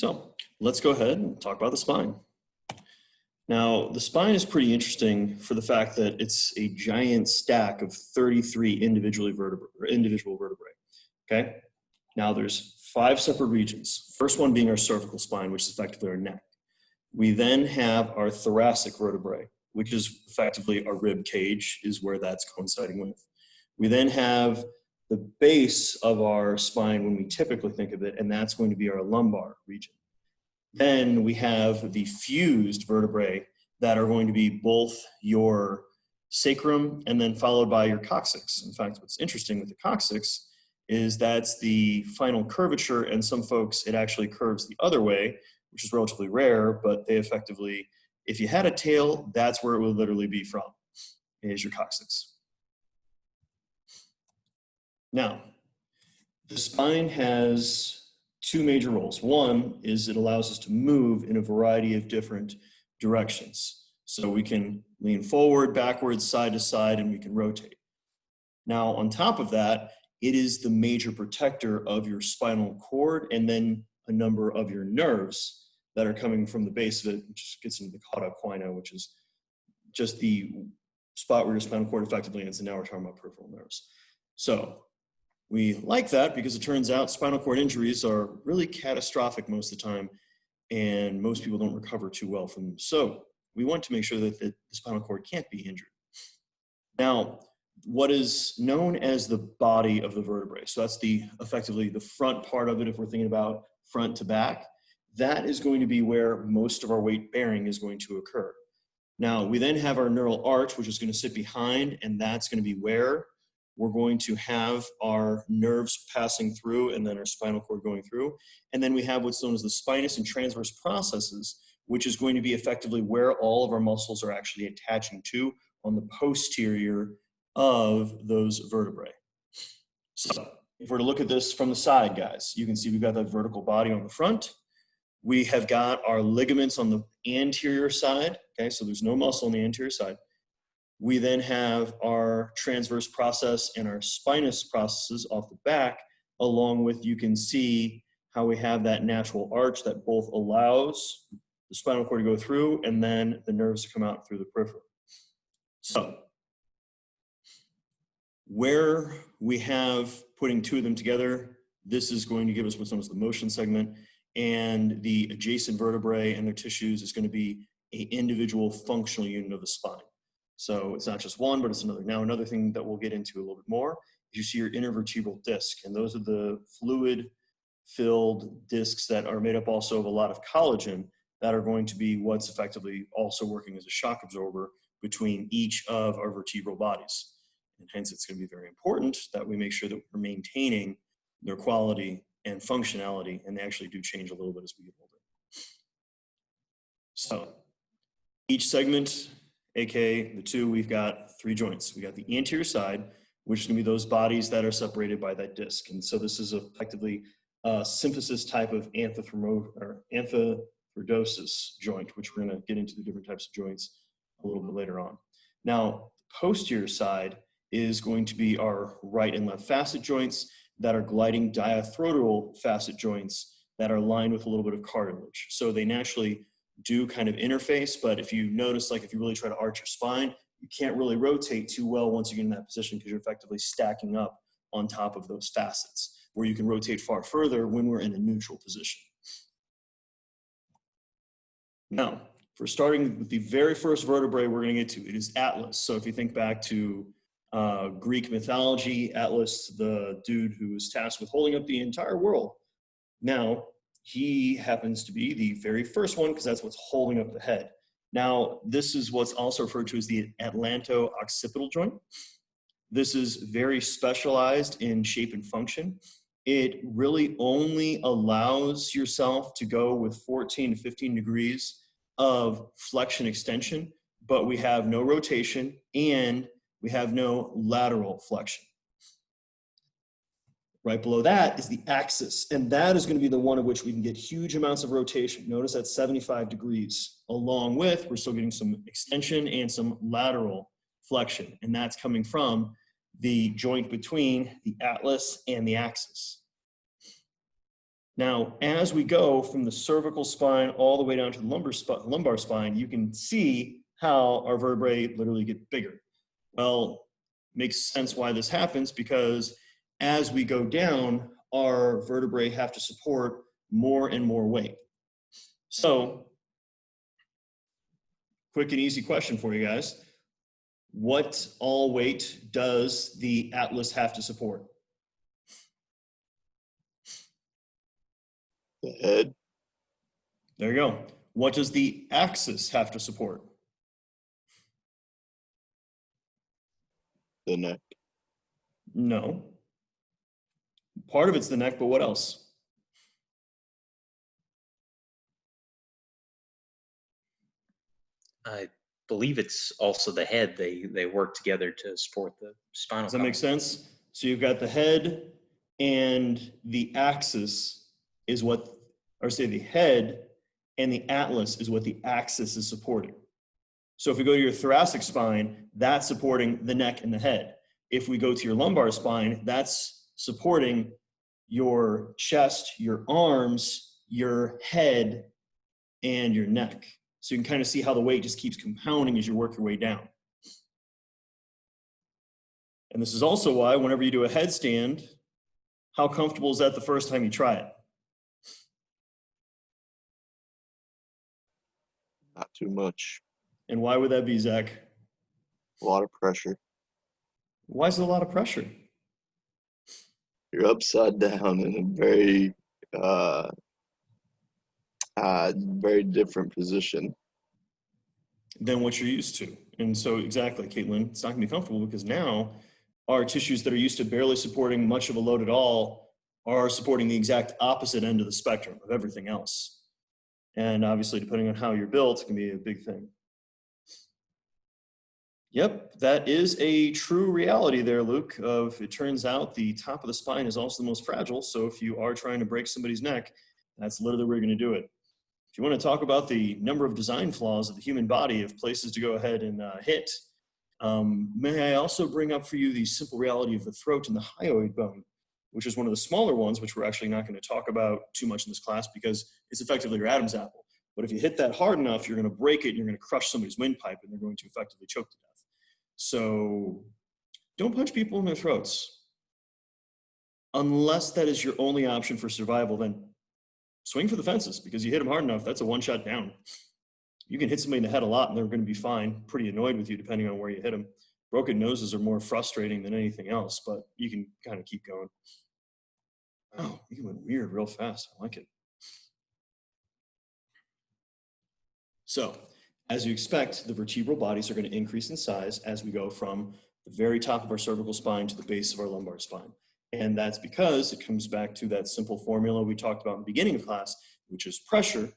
So let's go ahead and talk about the spine. Now, the spine is pretty interesting for the fact that it's a giant stack of 33 individual vertebrae, okay? Now there's 5 separate regions. First one being our cervical spine, which is effectively our neck. We then have our thoracic vertebrae, which is effectively our rib cage, is where that's coinciding with. We then have the base of our spine when we typically think of it, and that's going to be our lumbar region. Then we have the fused vertebrae that are going to be both your sacrum and then followed by your coccyx. In fact, what's interesting with the coccyx is that's the final curvature, and some folks, it actually curves the other way, which is relatively rare, but they effectively, if you had a tail, that's where it would literally be from, is your coccyx. Now, the spine has 2 major roles. One is it allows us to move in a variety of different directions. So we can lean forward, backwards, side to side, and we can rotate. Now, on top of that, it is the major protector of your spinal cord and then a number of your nerves that are coming from the base of it, which gets into the cauda equina, which is just the spot where your spinal cord effectively ends, and now we're talking about peripheral nerves. So we like that because it turns out spinal cord injuries are really catastrophic most of the time, and most people don't recover too well from them. So we want to make sure that the spinal cord can't be injured. Now, what is known as the body of the vertebrae, so that's effectively the front part of it if we're thinking about front to back, that is going to be where most of our weight bearing is going to occur. Now, we then have our neural arch, which is going to sit behind, and that's going to be where we're going to have our nerves passing through and then our spinal cord going through. And then we have what's known as the spinous and transverse processes, which is going to be effectively where all of our muscles are actually attaching to on the posterior of those vertebrae. So if we're to look at this from the side, guys, you can see we've got that vertical body on the front. We have got our ligaments on the anterior side, okay, so there's no muscle on the anterior side. We then have our transverse process and our spinous processes off the back, along with, you can see how we have that natural arch that both allows the spinal cord to go through and then the nerves to come out through the periphery. So where we have putting 2 of them together, this is going to give us what's known as the motion segment, and the adjacent vertebrae and their tissues is going to be an individual functional unit of the spine. So it's not just one, but it's another. Now, another thing that we'll get into a little bit more is you see your intervertebral disc, and those are the fluid-filled discs that are made up also of a lot of collagen that are going to be what's effectively also working as a shock absorber between each of our vertebral bodies. And hence, it's going to be very important that we make sure that we're maintaining their quality and functionality, and they actually do change a little bit as we get older. So each segment, aka the 2, we've got 3 joints. We got the anterior side, which is going to be those bodies that are separated by that disc. And so this is effectively a symphysis type of anthropodosis joint, which we're going to get into the different types of joints a little bit later on. Now, the posterior side is going to be our right and left facet joints that are gliding diathrodal facet joints that are lined with a little bit of cartilage. So they naturally do kind of interface, but if you notice, like if you really try to arch your spine, you can't really rotate too well once you get in that position because you're effectively stacking up on top of those facets, where you can rotate far further when we're in a neutral position. Now, for starting with the very first vertebrae we're going to get to, it is Atlas. So if you think back to Greek mythology, Atlas, the dude who was tasked with holding up the entire world. Now, he happens to be the very first one because that's what's holding up the head. Now, this is what's also referred to as the atlanto-occipital joint. This is very specialized in shape and function. It really only allows yourself to go with 14 to 15 degrees of flexion extension, but we have no rotation and we have no lateral flexion. Right below that is the axis, and that is going to be the one of which we can get huge amounts of rotation. Notice that's 75 degrees. Along with, we're still getting some extension and some lateral flexion, and that's coming from the joint between the atlas and the axis. Now, as we go from the cervical spine all the way down to the lumbar spine, you can see how our vertebrae literally get bigger. Well, makes sense why this happens, because as we go down, our vertebrae have to support more and more weight. So, quick and easy question for you guys. What all weight does the atlas have to support? The head. There you go. What does the axis have to support? The neck. No. Part of it's the neck, but what else? I believe it's also the head. They work together to support the spinal Does that column. make sense? So you've got the head and the axis is what, or say the head and the atlas is what the axis is supporting. So if we go to your thoracic spine, that's supporting the neck and the head. If we go to your lumbar spine, that's supporting your chest, your arms, your head, and your neck. So you can kind of see how the weight just keeps compounding as you work your way down. And this is also why whenever you do a headstand, how comfortable is that the first time you try it? Not too much. And why would that be, Zach? A lot of pressure. Why is there a lot of pressure? You're upside down in a very, very different position Than what you're used to. And so exactly, Caitlin, it's not gonna be comfortable because now our tissues that are used to barely supporting much of a load at all are supporting the exact opposite end of the spectrum of everything else. And obviously, depending on how you're built, it can be a big thing. Yep, that is a true reality there, Luke, of it turns out the top of the spine is also the most fragile. So if you are trying to break somebody's neck, that's literally where you're gonna do it. If you want to talk about the number of design flaws of the human body, of places to go ahead and hit, may I also bring up for you the simple reality of the throat and the hyoid bone, which is one of the smaller ones, which we're actually not going to talk about too much in this class because it's effectively your Adam's apple. But if you hit that hard enough, you're going to break it, and you're going to crush somebody's windpipe, and they're going to effectively choke to death. So don't punch people in their throats. Unless that is your only option for survival, then swing for the fences, because you hit them hard enough, that's a one-shot down. You can hit somebody in the head a lot and they're going to be fine, pretty annoyed with you depending on where you hit them. Broken noses are more frustrating than anything else, but you can kind of keep going. Oh, you went weird real fast. I like it. So, as you expect, the vertebral bodies are going to increase in size as we go from the very top of our cervical spine to the base of our lumbar spine. And that's because it comes back to that simple formula we talked about in the beginning of class, which is pressure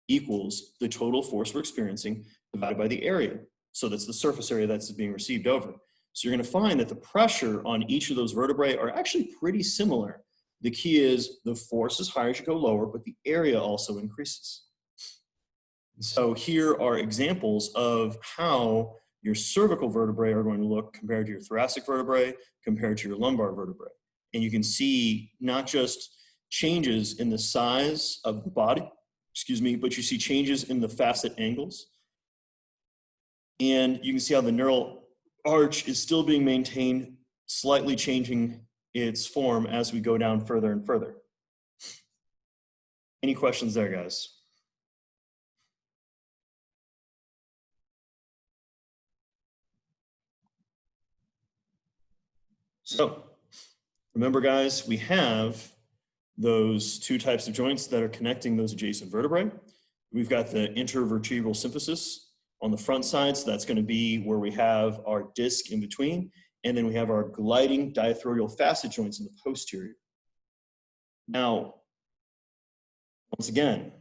equals the total force we're experiencing divided by the area. So that's the surface area that's being received over. So you're going to find that the pressure on each of those vertebrae are actually pretty similar. The key is the force is higher as you go lower, but the area also increases. So here are examples of how your cervical vertebrae are going to look compared to your thoracic vertebrae, compared to your lumbar vertebrae. And you can see not just changes in the size of the body, but you see changes in the facet angles. And you can see how the neural arch is still being maintained, slightly changing its form as we go down further and further. Any questions there, guys? So, remember guys, we have those two types of joints that are connecting those adjacent vertebrae. We've got the intervertebral symphysis on the front side, so that's going to be where we have our disc in between, and then we have our gliding diathorial facet joints in the posterior. Now, once again,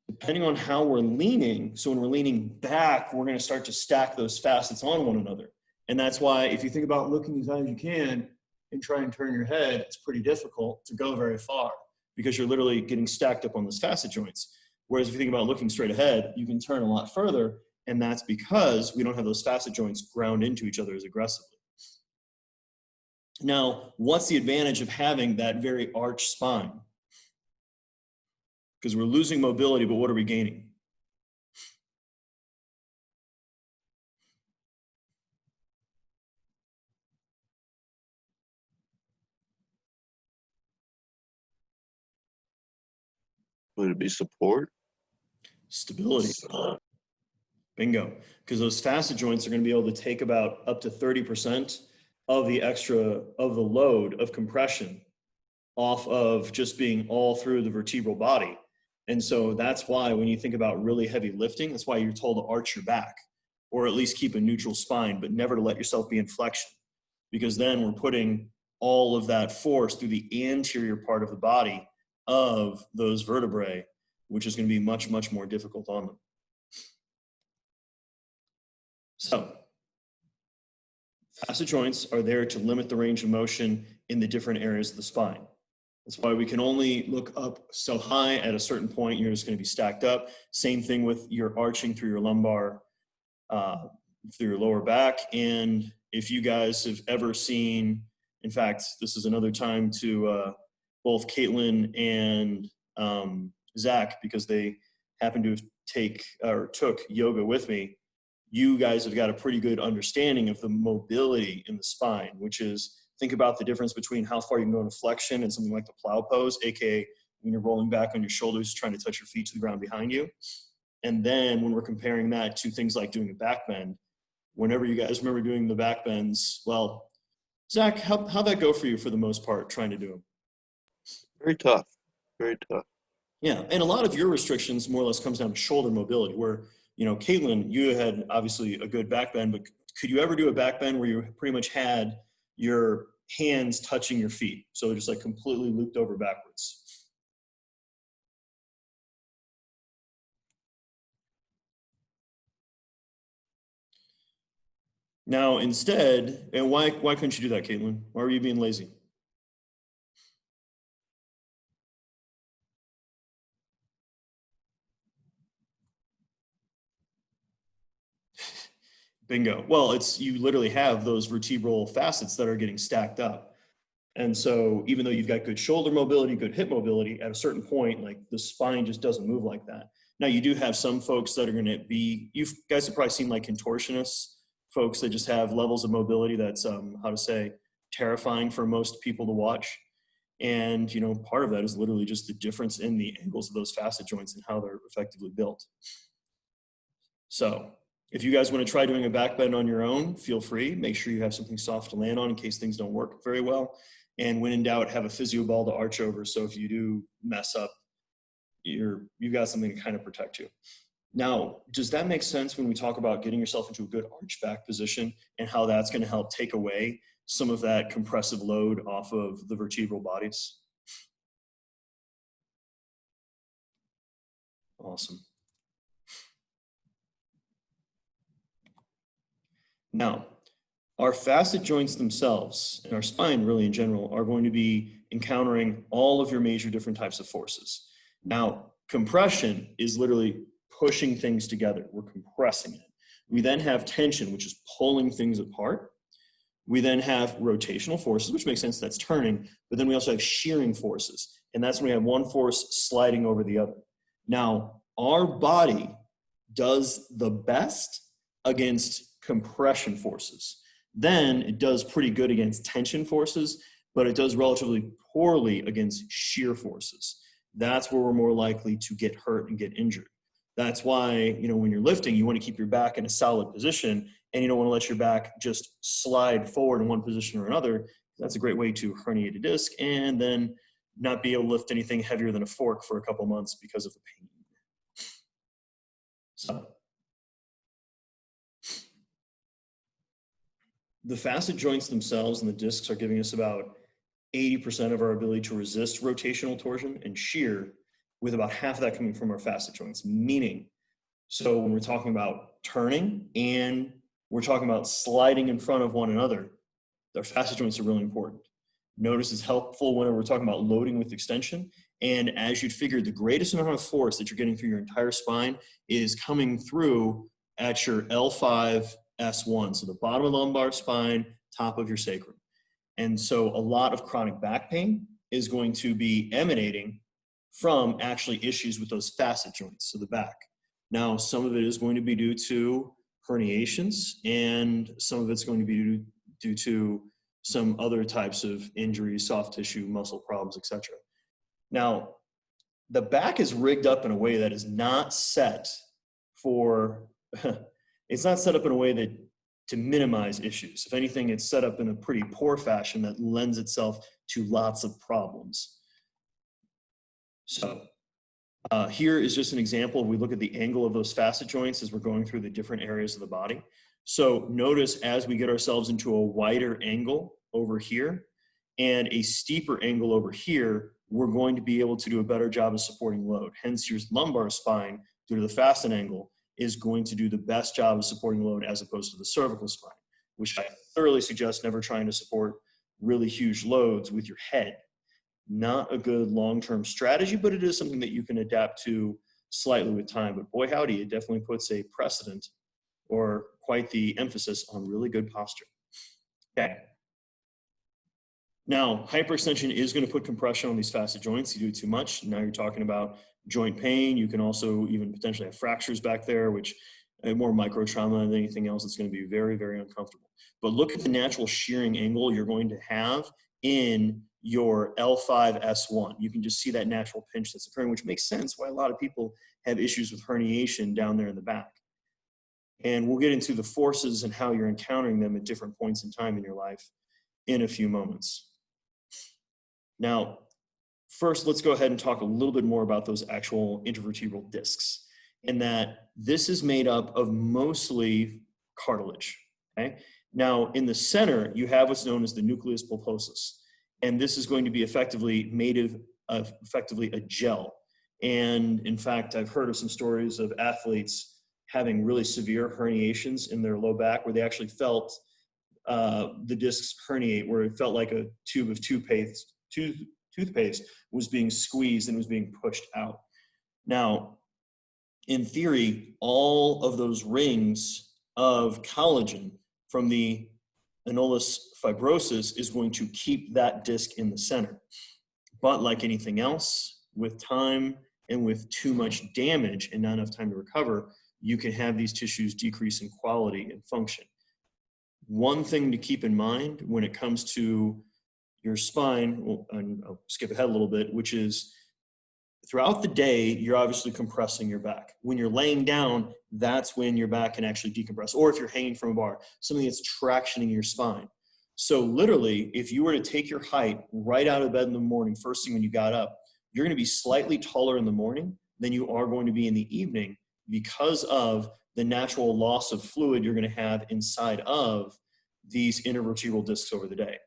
depending on how we're leaning, so when we're leaning back, we're going to start to stack those facets on one another. And that's why if you think about looking as high as you can and try and turn your head, it's pretty difficult to go very far because you're literally getting stacked up on those facet joints. Whereas if you think about looking straight ahead, you can turn a lot further, and that's because we don't have those facet joints ground into each other as aggressively. Now, what's the advantage of having that very arched spine? because we're losing mobility, but what are we gaining? Would it be support? Stability. Bingo. Because those facet joints are going to be able to take about up to 30% of the load of compression off of just being all through the vertebral body. And so that's why when you think about really heavy lifting, that's why you're told to arch your back, or at least keep a neutral spine, but never to let yourself be in flexion. Because then we're putting all of that force through the anterior part of the body of those vertebrae, which is going to be much, much more difficult on them. So, facet joints are there to limit the range of motion in the different areas of the spine. That's why we can only look up so high at a certain point. You're just going to be stacked up. Same thing with your arching through your lumbar, through your lower back. And if you guys have ever seen, in fact, this is another time to both Caitlin and Zach, because they happen to took yoga with me. You guys have got a pretty good understanding of the mobility in the spine, which is, think about the difference between how far you can go into flexion and something like the plow pose, aka when you're rolling back on your shoulders, trying to touch your feet to the ground behind you. And then when we're comparing that to things like doing a back bend, whenever you guys remember doing the back bends, well, Zach, how'd that go for you for the most part, trying to do them? Very tough, very tough. Yeah, and a lot of your restrictions more or less comes down to shoulder mobility, where, you know, Caitlin, you had obviously a good back bend, but could you ever do a back bend where you pretty much had your hands touching your feet? So just like completely looped over backwards. Now, instead, and why couldn't you do that, Caitlin? Why were you being lazy? Bingo. Well, it's, you literally have those vertebral facets that are getting stacked up. And so even though you've got good shoulder mobility, good hip mobility, at a certain point, like the spine just doesn't move like that. Now you do have some folks that are going to be, you guys have probably seen like contortionists, folks that just have levels of mobility that's, how to say, terrifying for most people to watch. And, you know, part of that is literally just the difference in the angles of those facet joints and how they're effectively built. So if you guys want to try doing a back bend on your own, feel free. Make sure you have something soft to land on in case things don't work very well. And when in doubt, have a physio ball to arch over. So if you do mess up, you've got something to kind of protect you. Now, does that make sense when we talk about getting yourself into a good arch back position and how that's going to help take away some of that compressive load off of the vertebral bodies? Awesome. Now, our facet joints themselves and our spine really in general are going to be encountering all of your major different types of forces. Now, compression is literally pushing things together. We're compressing it. We then have tension, which is pulling things apart. We then have rotational forces, which makes sense, that's turning, but then we also have shearing forces, and that's when we have one force sliding over the other. Now, our body does the best against compression forces. Then it does pretty good against tension forces, but it does relatively poorly against shear forces. That's where we're more likely to get hurt and get injured. That's why, you know, when you're lifting, you want to keep your back in a solid position, and you don't want to let your back just slide forward in one position or another. That's a great way to herniate a disc and then not be able to lift anything heavier than a fork for a couple months because of the pain. So, the facet joints themselves and the discs are giving us about 80% of our ability to resist rotational torsion and shear, with about half of that coming from our facet joints. Meaning, so when we're talking about turning and we're talking about sliding in front of one another, our facet joints are really important. Notice it's helpful whenever we're talking about loading with extension. And as you'd figure, the greatest amount of force that you're getting through your entire spine is coming through at your L5, S1. So the bottom of the lumbar spine, top of your sacrum. And so a lot of chronic back pain is going to be emanating from actually issues with those facet joints, so the back. Now, some of it is going to be due to herniations, and some of it's going to be due to some other types of injuries, soft tissue, muscle problems, etc. Now, the back is rigged up in a way that is not set for, it's not set up in a way that to minimize issues. If anything, it's set up in a pretty poor fashion that lends itself to lots of problems. So here is just an example. We look at the angle of those facet joints as we're going through the different areas of the body. So notice as we get ourselves into a wider angle over here and a steeper angle over here, we're going to be able to do a better job of supporting load. Hence, your lumbar spine, due to the facet angle, is going to do the best job of supporting load as opposed to the cervical spine, which I thoroughly suggest never trying to support really huge loads with your head. Not a good long-term strategy, but it is something that you can adapt to slightly with time. But boy, howdy, it definitely puts a precedent or quite the emphasis on really good posture. Okay. Now, hyperextension is going to put compression on these facet joints. You do too much, now you're talking about joint pain. You can also even potentially have fractures back there, which more micro trauma than anything else. It's going to be very, very uncomfortable. But look at the natural shearing angle you're going to have in your L5-S1. You can just see that natural pinch that's occurring, which makes sense why a lot of people have issues with herniation down there in the back. And we'll get into the forces and how you're encountering them at different points in time in your life in a few moments. Now, first, let's go ahead and talk a little bit more about those actual intervertebral discs, and that this is made up of mostly cartilage. Okay? Now, in the center, you have what's known as the nucleus pulposus, and this is going to be effectively made of effectively a gel. And in fact, I've heard of some stories of athletes having really severe herniations in their low back where they actually felt the discs herniate, where it felt like a tube of toothpaste was being squeezed and was being pushed out. Now, in theory, all of those rings of collagen from the annulus fibrosus is going to keep that disc in the center. But like anything else, with time and with too much damage and not enough time to recover, you can have these tissues decrease in quality and function. One thing to keep in mind when it comes to your spine, well, and I'll skip ahead a little bit, which is throughout the day, you're obviously compressing your back. When you're laying down, that's when your back can actually decompress. Or if you're hanging from a bar, something that's tractioning your spine. So literally, if you were to take your height right out of bed in the morning, first thing when you got up, you're going to be slightly taller in the morning than you are going to be in the evening because of the natural loss of fluid you're going to have inside of these intervertebral discs over the day.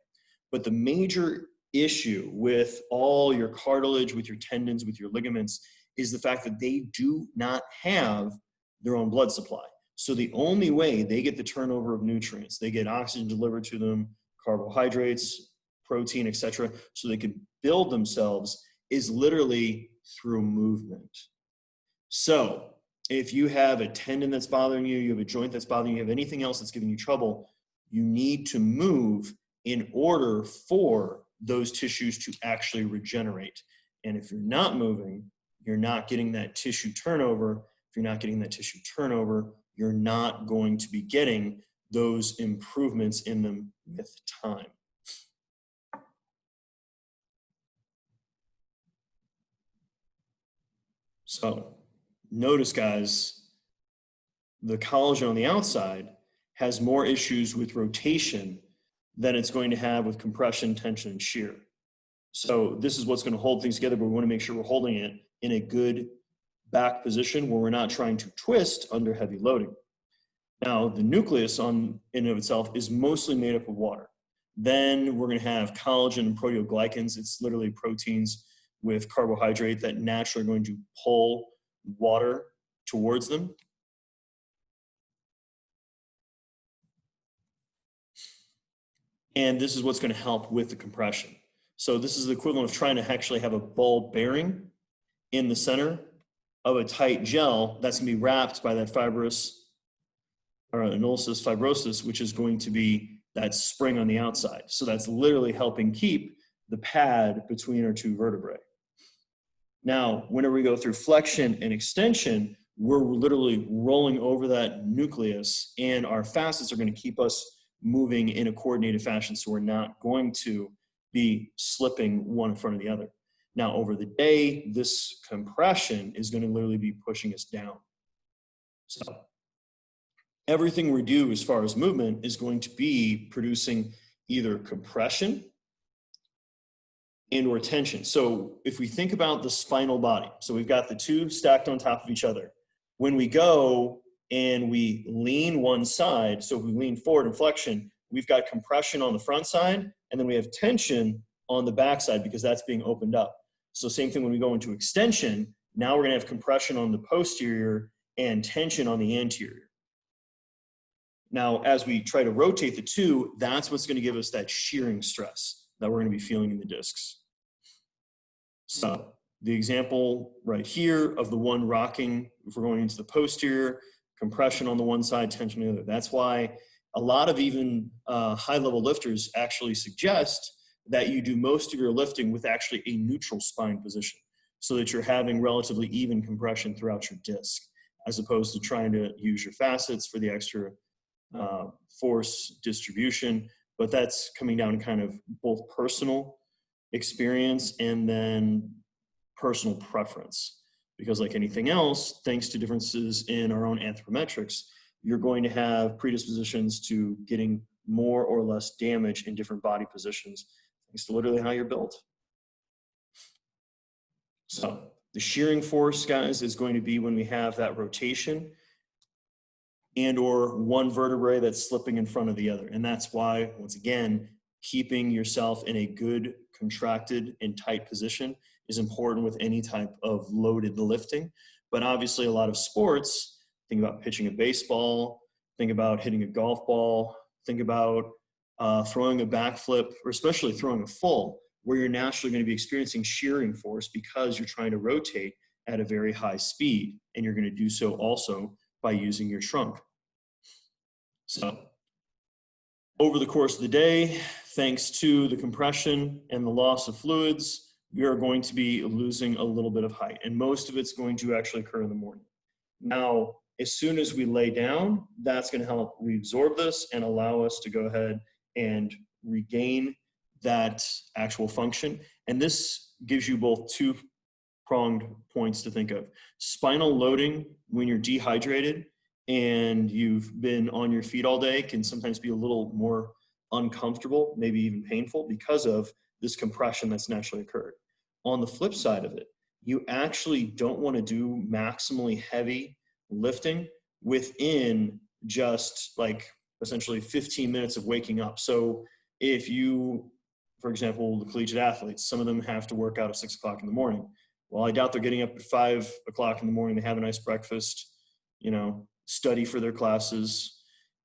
But the major issue with all your cartilage, with your tendons, with your ligaments, is the fact that they do not have their own blood supply. So the only way they get the turnover of nutrients, they get oxygen delivered to them, carbohydrates, protein, etc., so they can build themselves, is literally through movement. So if you have a tendon that's bothering you, you have a joint that's bothering you, you have anything else that's giving you trouble, you need to move in order for those tissues to actually regenerate. And if you're not moving, you're not getting that tissue turnover. If you're not getting that tissue turnover, you're not going to be getting those improvements in them with time. So notice, guys, the collagen on the outside has more issues with rotation than it's going to have with compression, tension, and shear. So this is what's going to hold things together, but we want to make sure we're holding it in a good back position where we're not trying to twist under heavy loading. Now, the nucleus in and of itself is mostly made up of water. Then we're going to have collagen and proteoglycans. It's literally proteins with carbohydrate that naturally are going to pull water towards them. And this is what's going to help with the compression. So this is the equivalent of trying to actually have a ball bearing in the center of a tight gel that's going to be wrapped by that fibrous or annulus fibrosus, which is going to be that spring on the outside. So that's literally helping keep the pad between our two vertebrae. Now, whenever we go through flexion and extension, we're literally rolling over that nucleus, and our facets are going to keep us moving in a coordinated fashion, so we're not going to be slipping one in front of the other. Now, over the day, this compression is going to literally be pushing us down. So everything we do as far as movement is going to be producing either compression and or tension. So if we think about the spinal body, so we've got the two stacked on top of each other. When we go and we lean one side, so if we lean forward in flexion, we've got compression on the front side, and then we have tension on the back side because that's being opened up. So same thing when we go into extension, now we're gonna have compression on the posterior and tension on the anterior. Now, as we try to rotate the two, that's what's gonna give us that shearing stress that we're gonna be feeling in the discs. So the example right here of the one rocking, if we're going into the posterior, compression on the one side, tension on the other. That's why a lot of even high-level lifters actually suggest that you do most of your lifting with actually a neutral spine position so that you're having relatively even compression throughout your disc, as opposed to trying to use your facets for the extra force distribution. But that's coming down to kind of both personal experience and then personal preference. Because like anything else, thanks to differences in our own anthropometrics, you're going to have predispositions to getting more or less damage in different body positions, thanks to literally how you're built. So the shearing force, guys, is going to be when we have that rotation and or one vertebrae that's slipping in front of the other. And that's why, once again, keeping yourself in a good contracted and tight position is important with any type of loaded lifting. But obviously a lot of sports, think about pitching a baseball, think about hitting a golf ball, think about throwing a backflip, or especially throwing a full, where you're naturally going to be experiencing shearing force because you're trying to rotate at a very high speed, and you're going to do so also by using your trunk. So over the course of the day, thanks to the compression and the loss of fluids, we are going to be losing a little bit of height, and most of it's going to actually occur in the morning. Now, as soon as we lay down, that's going to help reabsorb this and allow us to go ahead and regain that actual function. And this gives you both two-pronged points to think of. Spinal loading when you're dehydrated and you've been on your feet all day can sometimes be a little more uncomfortable, maybe even painful, because of this compression that's naturally occurred. On the flip side of it, you actually don't want to do maximally heavy lifting within just like essentially 15 minutes of waking up. So if you, for example, the collegiate athletes, some of them have to work out at 6 o'clock in the morning. Well, I doubt they're getting up at 5 o'clock in the morning. They have a nice breakfast, you know, study for their classes,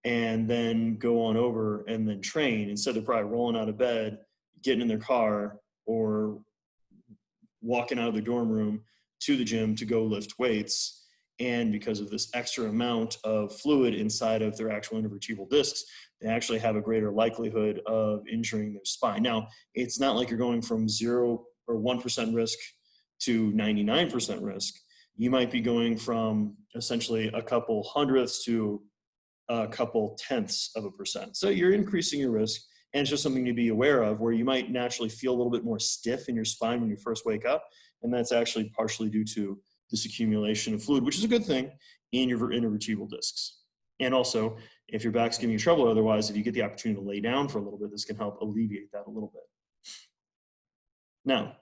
and then go on over and then train. Instead, they're probably rolling out of bed, getting in their car, or walking out of their dorm room to the gym to go lift weights. And because of this extra amount of fluid inside of their actual intervertebral discs, they actually have a greater likelihood of injuring their spine. Now, it's not like you're going from 0 or 1% risk to 99% risk. You might be going from essentially a couple hundredths to a couple tenths of a percent. So you're increasing your risk, and it's just something to be aware of, where you might naturally feel a little bit more stiff in your spine when you first wake up. And that's actually partially due to this accumulation of fluid, which is a good thing in your intervertebral discs. And also, if your back's giving you trouble otherwise, if you get the opportunity to lay down for a little bit, this can help alleviate that a little bit. Now,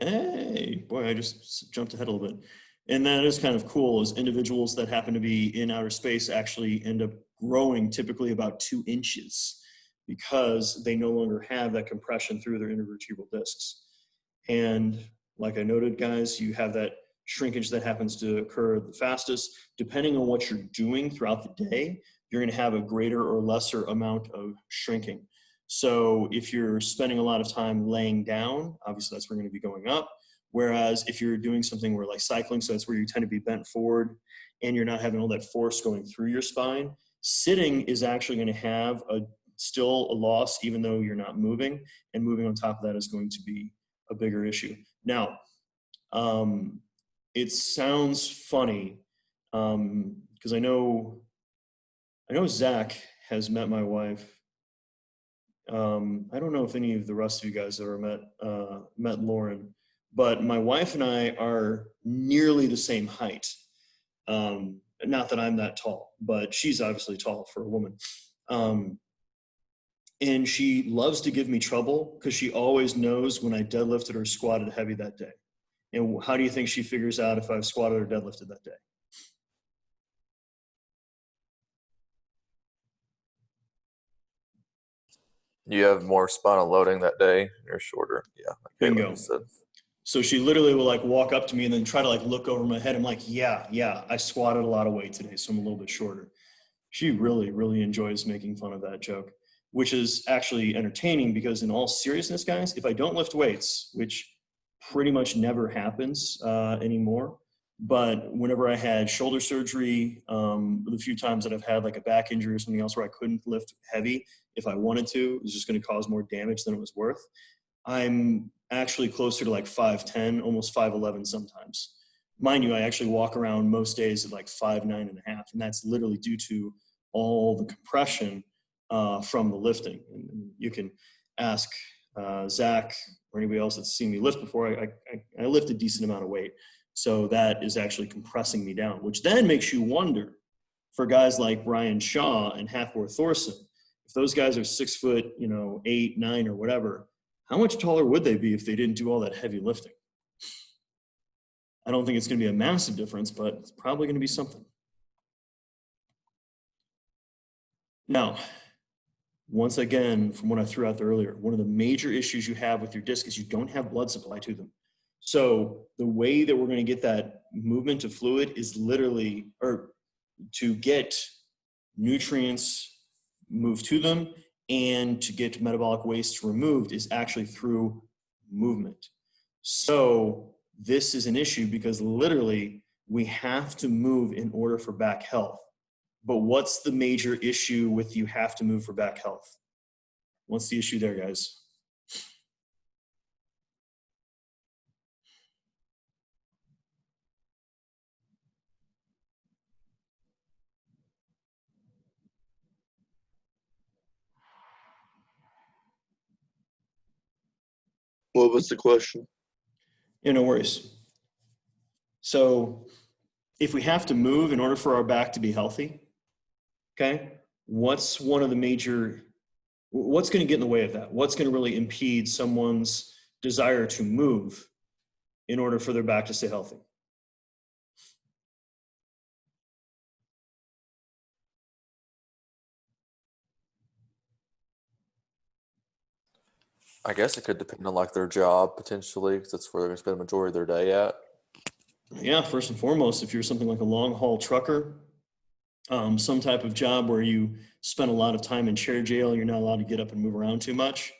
hey, boy, I just jumped ahead a little bit. And that is kind of cool, is individuals that happen to be in outer space actually end up growing typically about 2 inches because they no longer have that compression through their intervertebral discs. And like I noted, guys, you have that shrinkage that happens to occur the fastest. Depending on what you're doing throughout the day, you're going to have a greater or lesser amount of shrinking. So if you're spending a lot of time laying down, obviously that's where you're going to be going up. Whereas if you're doing something where like cycling, so that's where you tend to be bent forward and you're not having all that force going through your spine, sitting is actually going to have still a loss even though you're not moving, and moving on top of that is going to be a bigger issue. Now, it sounds funny because I know Zach has met my wife. I don't know if any of the rest of you guys ever met Lauren, but my wife and I are nearly the same height. Not that I'm that tall, but she's obviously tall for a woman. And she loves to give me trouble because she always knows when I deadlifted or squatted heavy that day. And how do you think she figures out if I've squatted or deadlifted that day? You have more spinal loading that day. You're shorter. Yeah. Like Bingo. Caitlin said. So she literally will like walk up to me and then try to like look over my head. I'm like, yeah, I squatted a lot of weight today, so I'm a little bit shorter. She really, really enjoys making fun of that joke, which is actually entertaining because in all seriousness, guys, if I don't lift weights, which pretty much never happens anymore, but whenever I had shoulder surgery, the few times that I've had like a back injury or something else where I couldn't lift heavy, if I wanted to, it was just going to cause more damage than it was worth. I'm actually closer to like 5'10", almost 5'11" sometimes. Mind you, I actually walk around most days at like 5'9.5", and that's literally due to all the compression from the lifting. And you can ask Zach or anybody else that's seen me lift before. I lift a decent amount of weight, so that is actually compressing me down, which then makes you wonder for guys like Ryan Shaw and Hathor Thorson, if those guys are 6 foot, 8, 9, or whatever, how much taller would they be if they didn't do all that heavy lifting? I don't think it's going to be a massive difference, but it's probably going to be something. Now, once again, from what I threw out there earlier, one of the major issues you have with your disc is you don't have blood supply to them. So the way that we're going to get that movement of fluid is literally, or to get nutrients moved to them and to get metabolic waste removed is actually through movement. So this is an issue because literally we have to move in order for back health. But what's the major issue with you have to move for back health? What's the issue there, guys? What was the question? Yeah, no worries. So if we have to move in order for our back to be healthy, okay, what's one of the major, what's going to get in the way of that? What's going to really impede someone's desire to move in order for their back to stay healthy? I guess it could depend on like their job potentially, because that's where they're going to spend the majority of their day at. Yeah, first and foremost, if you're something like a long haul trucker, some type of job where you spend a lot of time in chair jail, you're not allowed to get up and move around too much,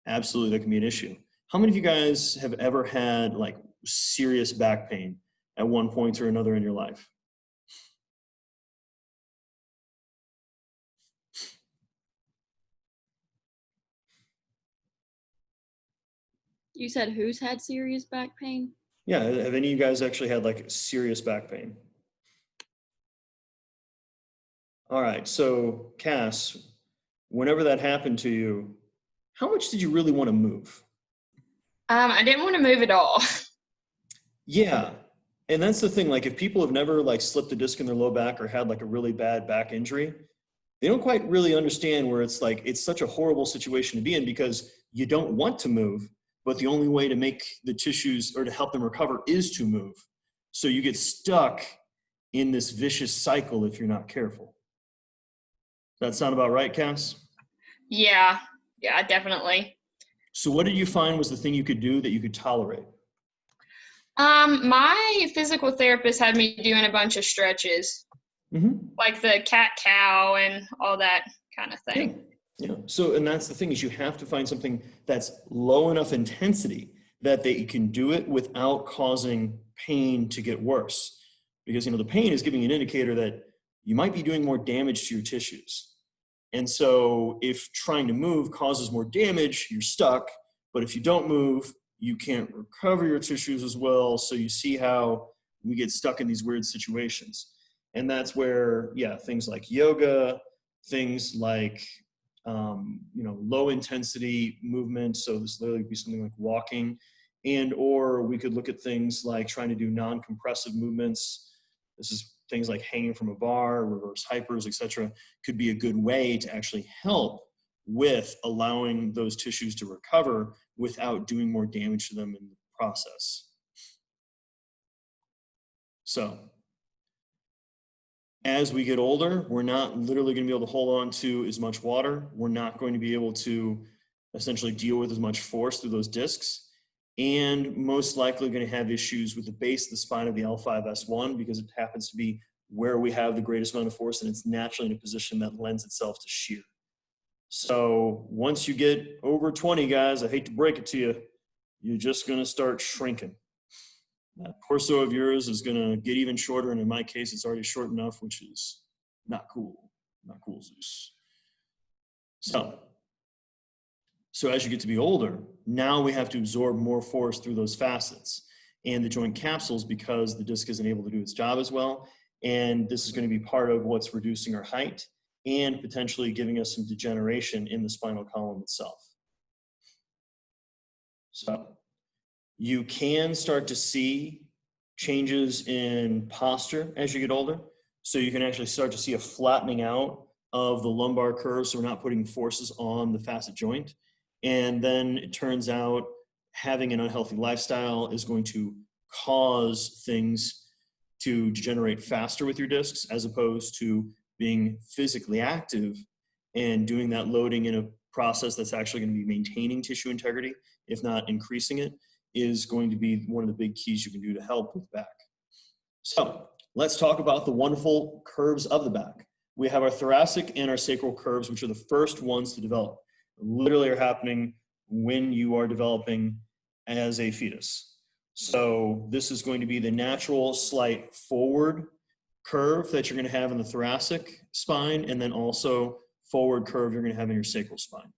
absolutely that can be an issue. How many of you guys have ever had like serious back pain at one point or another in your life? You said who's had serious back pain? Yeah, have any of you guys actually had like serious back pain? All right, so Cass, whenever that happened to you, how much did you really want to move? I didn't want to move at all. Yeah, and that's the thing, like if people have never like slipped a disc in their low back or had like a really bad back injury, they don't quite really understand where it's like, it's such a horrible situation to be in because you don't want to move, but the only way to make the tissues or to help them recover is to move. So you get stuck in this vicious cycle if you're not careful. Does that sound about right, Cass? Yeah, definitely. So what did you find was the thing you could do that you could tolerate? My physical therapist had me doing a bunch of stretches, like the cat-cow and all that kind of thing. Yeah. So, and that's the thing is you have to find something that's low enough intensity that they can do it without causing pain to get worse. Because, the pain is giving an indicator that you might be doing more damage to your tissues. And so if trying to move causes more damage, you're stuck. But if you don't move, you can't recover your tissues as well. So you see how we get stuck in these weird situations. And that's where, yeah, things like yoga, things like, low intensity movement. So this literally would be something like walking, and, or we could look at things like trying to do non-compressive movements. This is things like hanging from a bar, reverse hypers, etc. Could be a good way to actually help with allowing those tissues to recover without doing more damage to them in the process. So as we get older, we're not literally going to be able to hold on to as much water. We're not going to be able to essentially deal with as much force through those discs, and most likely going to have issues with the base of the spine of the L5-S1 because it happens to be where we have the greatest amount of force, and it's naturally in a position that lends itself to shear. So once you get over 20, guys, I hate to break it to you, you're just going to start shrinking. That torso of yours is going to get even shorter, and in my case, it's already short enough, which is not cool. Not cool, Zeus. So as you get to be older, now we have to absorb more force through those facets and the joint capsules because the disc isn't able to do its job as well. And this is going to be part of what's reducing our height and potentially giving us some degeneration in the spinal column itself. So you can start to see changes in posture as you get older. So you can actually start to see a flattening out of the lumbar curve, so we're not putting forces on the facet joint. And then it turns out having an unhealthy lifestyle is going to cause things to degenerate faster with your discs, as opposed to being physically active and doing that loading in a process that's actually going to be maintaining tissue integrity, if not increasing it, is going to be one of the big keys you can do to help with the back. So let's talk about the wonderful curves of the back. We have our thoracic and our sacral curves, which are the first ones to develop. Literally are happening when you are developing as a fetus. So this is going to be the natural slight forward curve that you're going to have in the thoracic spine, and then also forward curve you're going to have in your sacral spine.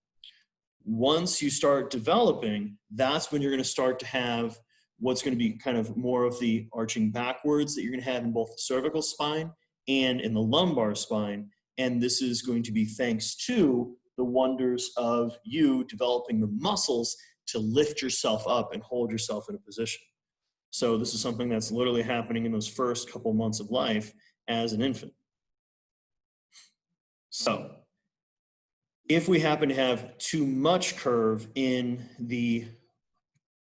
Once you start developing, that's when you're going to start to have what's going to be kind of more of the arching backwards that you're going to have in both the cervical spine and in the lumbar spine. And this is going to be thanks to the wonders of you developing the muscles to lift yourself up and hold yourself in a position. So this is something that's literally happening in those first couple months of life as an infant. So if we happen to have too much curve in the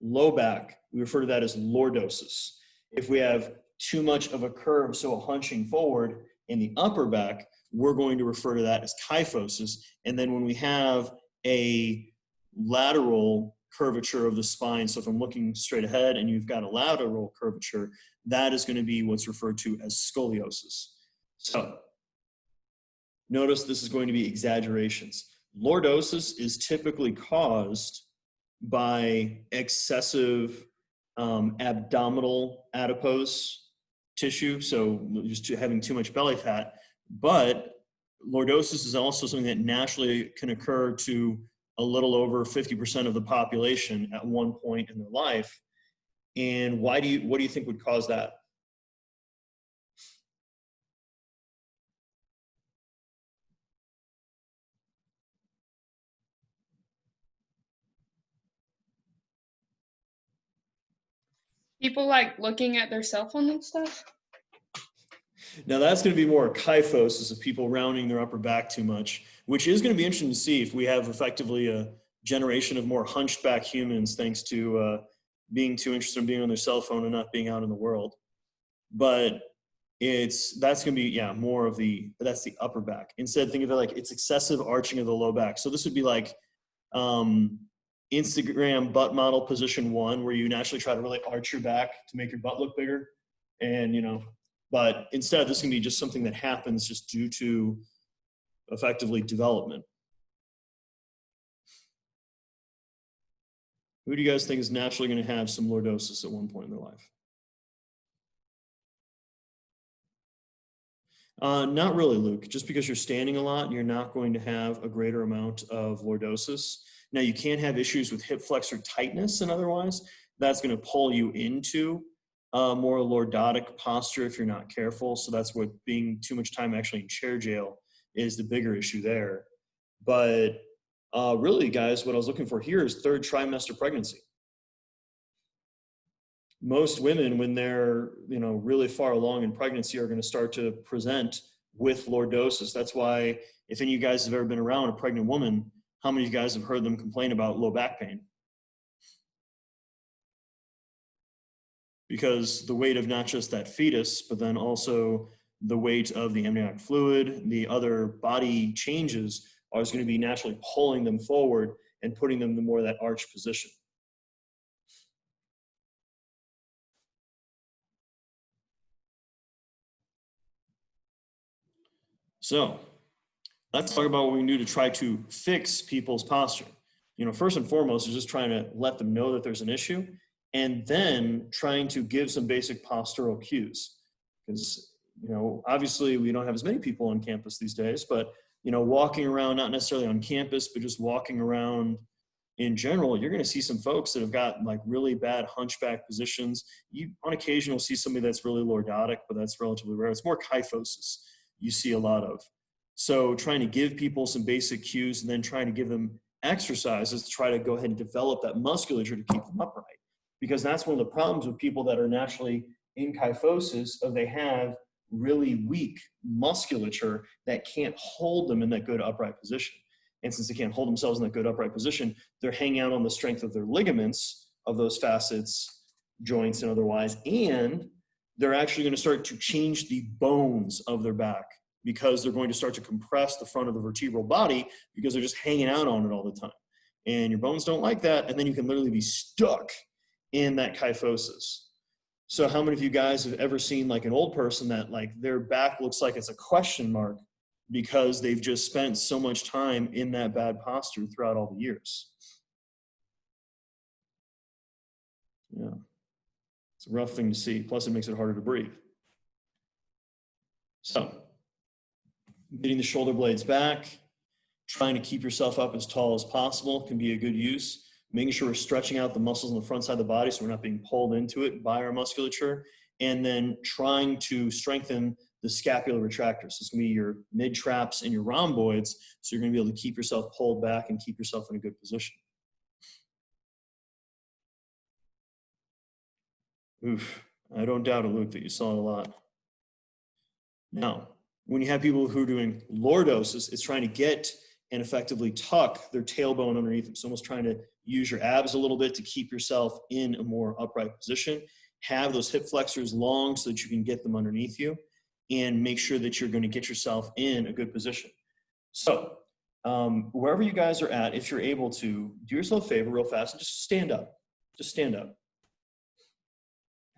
low back, we refer to that as lordosis. If we have too much of a curve, so a hunching forward in the upper back, we're going to refer to that as kyphosis. And then when we have a lateral curvature of the spine, so if I'm looking straight ahead and you've got a lateral curvature, that is going to be what's referred to as scoliosis. So notice this is going to be exaggerations. Lordosis is typically caused by excessive abdominal adipose tissue, so just having too much belly fat. But lordosis is also something that naturally can occur to a little over 50% of the population at one point in their life. And what do you think would cause that? People like looking at their cell phone and stuff. Now that's going to be more kyphosis of people rounding their upper back too much, which is going to be interesting to see if we have effectively a generation of more hunched back humans thanks to being too interested in being on their cell phone and not being out in the world. But that's going to be, yeah, more of that's the upper back. Instead, think of it like it's excessive arching of the low back. So this would be like Instagram butt model position 1, where you naturally try to really arch your back to make your butt look bigger. And, but instead, this can be just something that happens just due to effectively development. Who do you guys think is naturally going to have some lordosis at one point in their life? Not really, Luke. Just because you're standing a lot, you're not going to have a greater amount of lordosis. Now, you can have issues with hip flexor tightness and otherwise. That's going to pull you into a more lordotic posture if you're not careful. So that's what being too much time actually in chair jail is the bigger issue there. But really, guys, what I was looking for here is third trimester pregnancy. Most women, when they're really far along in pregnancy, are going to start to present with lordosis. That's why if any of you guys have ever been around a pregnant woman, how many of you guys have heard them complain about low back pain? Because the weight of not just that fetus, but then also the weight of the amniotic fluid, the other body changes are going to be naturally pulling them forward and putting them in more of that arch position. So let's talk about what we can do to try to fix people's posture. First and foremost is just trying to let them know that there's an issue, and then trying to give some basic postural cues. Because, obviously we don't have as many people on campus these days, but, walking around, not necessarily on campus, but just walking around in general, you're going to see some folks that have got like really bad hunchback positions. You, on occasion, will see somebody that's really lordotic, but that's relatively rare. It's more kyphosis you see a lot of. So trying to give people some basic cues and then trying to give them exercises to try to go ahead and develop that musculature to keep them upright. Because that's one of the problems with people that are naturally in kyphosis, of they have really weak musculature that can't hold them in that good upright position. And since they can't hold themselves in that good upright position, they're hanging out on the strength of their ligaments, of those facets, joints and otherwise, and they're actually going to start to change the bones of their back, because they're going to start to compress the front of the vertebral body because they're just hanging out on it all the time. And your bones don't like that, and then you can literally be stuck in that kyphosis. So how many of you guys have ever seen like an old person that like their back looks like it's a question mark because they've just spent so much time in that bad posture throughout all the years? Yeah. It's a rough thing to see. Plus, it makes it harder to breathe. So, getting the shoulder blades back, trying to keep yourself up as tall as possible can be a good use. Making sure we're stretching out the muscles on the front side of the body so we're not being pulled into it by our musculature. And then trying to strengthen the scapular retractors. So it's going to be your mid-traps and your rhomboids. So you're going to be able to keep yourself pulled back and keep yourself in a good position. Oof, I don't doubt it, Luke, that you saw it a lot. Now, when you have people who are doing lordosis, it's trying to get and effectively tuck their tailbone underneath them. So almost trying to use your abs a little bit to keep yourself in a more upright position. Have those hip flexors long so that you can get them underneath you, and make sure that you're going to get yourself in a good position. So wherever you guys are at, if you're able to, do yourself a favor real fast and just stand up. Just stand up.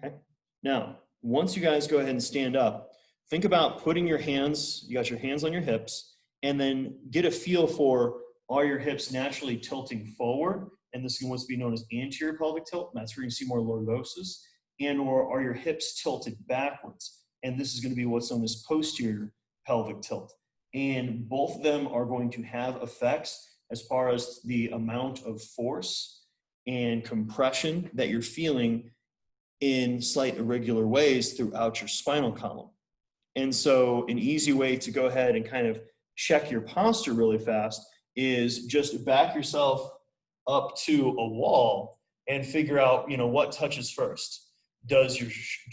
Okay. Now, once you guys go ahead and stand up, think about putting your hands, you got your hands on your hips, and then get a feel for, are your hips naturally tilting forward? And this is what's be known as anterior pelvic tilt. And that's where you see more lordosis. And or are your hips tilted backwards? And this is going to be what's known as posterior pelvic tilt. And both of them are going to have effects as far as the amount of force and compression that you're feeling in slight irregular ways throughout your spinal column. And so an easy way to go ahead and kind of check your posture really fast is just back yourself up to a wall and figure out, what touches first. Do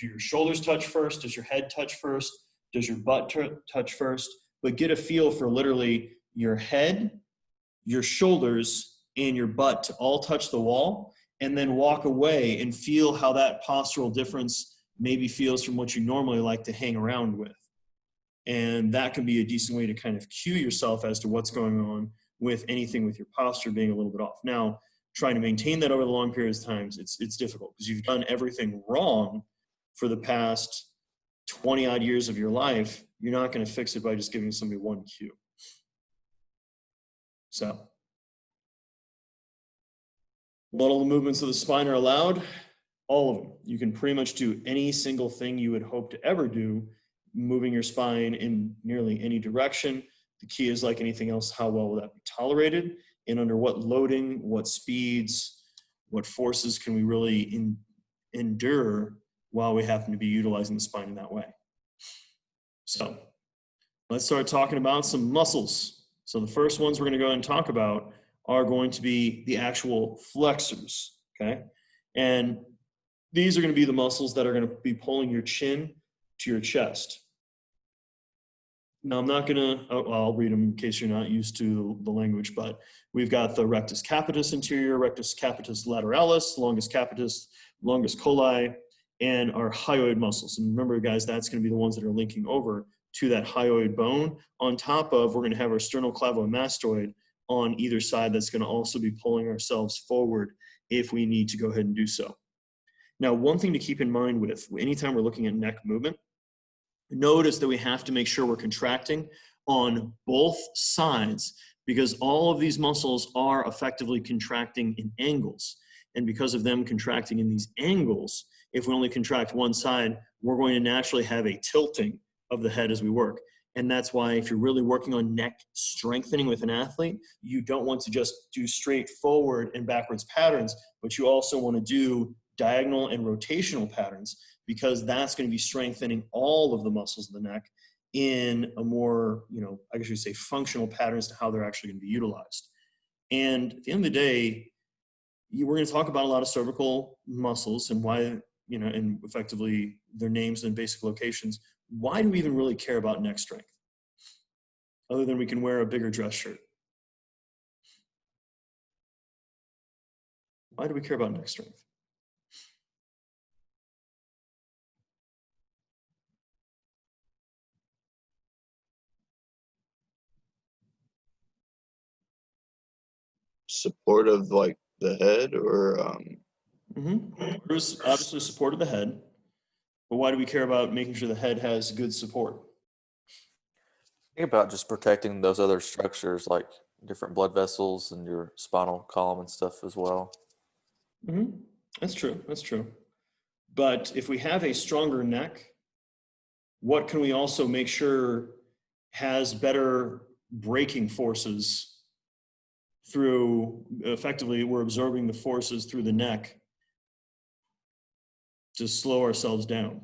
your shoulders touch first? Does your head touch first? Does your butt touch first? But get a feel for literally your head, your shoulders, and your butt to all touch the wall, and then walk away and feel how that postural difference maybe feels from what you normally like to hang around with. And that can be a decent way to kind of cue yourself as to what's going on with anything with your posture being a little bit off. Now, trying to maintain that over the long periods of times, it's difficult because you've done everything wrong for the past 20 odd years of your life. You're not going to fix it by just giving somebody one cue. So, what all the movements of the spine are allowed? All of them. You can pretty much do any single thing you would hope to ever do, moving your spine in nearly any direction. The key is, like anything else, how well will that be tolerated? and under what loading, what speeds, what forces can we really endure while we happen to be utilizing the spine in that way. So let's start talking about some muscles. So the first ones we're going to go ahead and talk about are going to be the actual flexors, okay? And these are going to be the muscles that are going to be pulling your chin to your chest. Now, I'm not going to, I'll read them in case you're not used to the language, but we've got the rectus capitis anterior, rectus capitis lateralis, longus capitis, longus colli, and our hyoid muscles. And remember, guys, that's going to be the ones that are linking over to that hyoid bone. On top of, we're going to have our sternocleidomastoid on either side that's going to also be pulling ourselves forward if we need to go ahead and do so. Now, one thing to keep in mind with anytime we're looking at neck movement, notice that we have to make sure we're contracting on both sides because all of these muscles are effectively contracting in angles. And because of them contracting in these angles, if we only contract one side, we're going to naturally have a tilting of the head as we work. And that's why if you're really working on neck strengthening with an athlete, you don't want to just do straight forward and backwards patterns, but you also want to do diagonal and rotational patterns because that's going to be strengthening all of the muscles of the neck in a more, I guess you say functional patterns to how they're actually going to be utilized. And at the end of the day, we're going to talk about a lot of cervical muscles and why, and effectively their names and basic locations. Why do we even really care about neck strength? Other than we can wear a bigger dress shirt. Why do we care about neck strength? Support of like the head or There's obviously support of the head, but why do we care about making sure the head has good support? Think about just protecting those other structures like different blood vessels and your spinal column and stuff as well. That's true. That's true. But if we have a stronger neck, what can we also make sure has better braking forces through, effectively, we're absorbing the forces through the neck to slow ourselves down.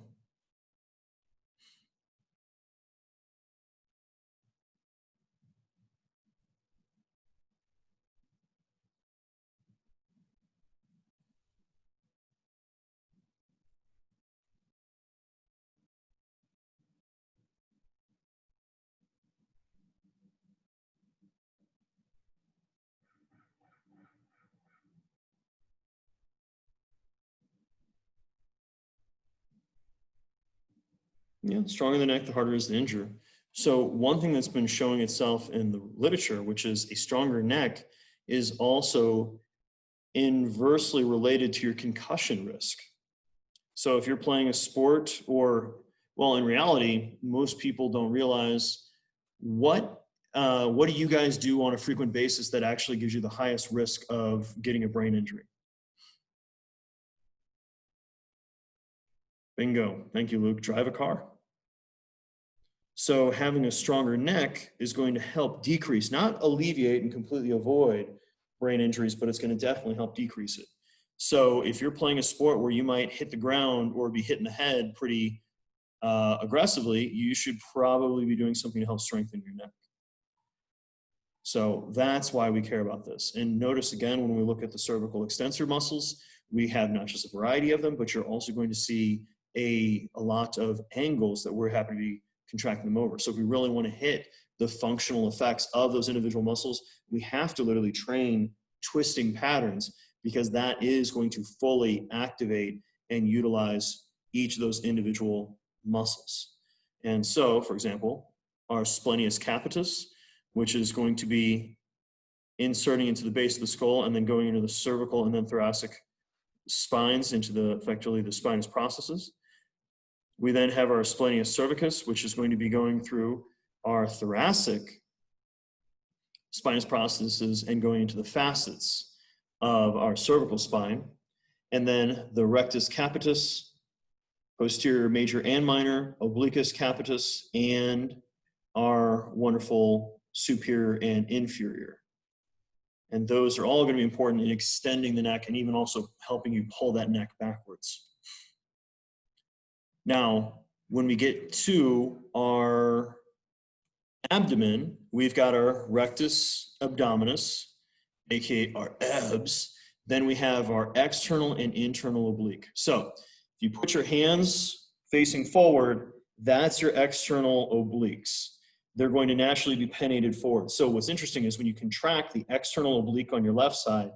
Yeah, stronger the neck, the harder it is to injure. So one thing that's been showing itself in the literature, which is a stronger neck, is also inversely related to your concussion risk. So if you're playing a sport or, well, in reality, most people don't realize what do you guys do on a frequent basis that actually gives you the highest risk of getting a brain injury? Bingo. Thank you, Luke. Drive a car. So having a stronger neck is going to help decrease, not alleviate and completely avoid brain injuries, but it's going to definitely help decrease it. So if you're playing a sport where you might hit the ground or be hitting the head pretty aggressively, you should probably be doing something to help strengthen your neck. So that's why we care about this. And notice again, when we look at the cervical extensor muscles, we have not just a variety of them, but you're also going to see a lot of angles that we're happy to be contracting them over. So if we really want to hit the functional effects of those individual muscles, we have to literally train twisting patterns because that is going to fully activate and utilize each of those individual muscles. And so, for example, our splenius capitis, which is going to be inserting into the base of the skull and then going into the cervical and then thoracic spines into effectively the spinous processes. We then have our splenius cervicus, which is going to be going through our thoracic spinous processes and going into the facets of our cervical spine. And then the rectus capitis, posterior major and minor, obliquus capitis, and our wonderful superior and inferior. And those are all going to be important in extending the neck and even also helping you pull that neck backwards. Now, when we get to our abdomen, we've got our rectus abdominis, aka our abs. Then we have our external and internal oblique. So if you put your hands facing forward, that's your external obliques. They're going to naturally be pennated forward. So what's interesting is when you contract the external oblique on your left side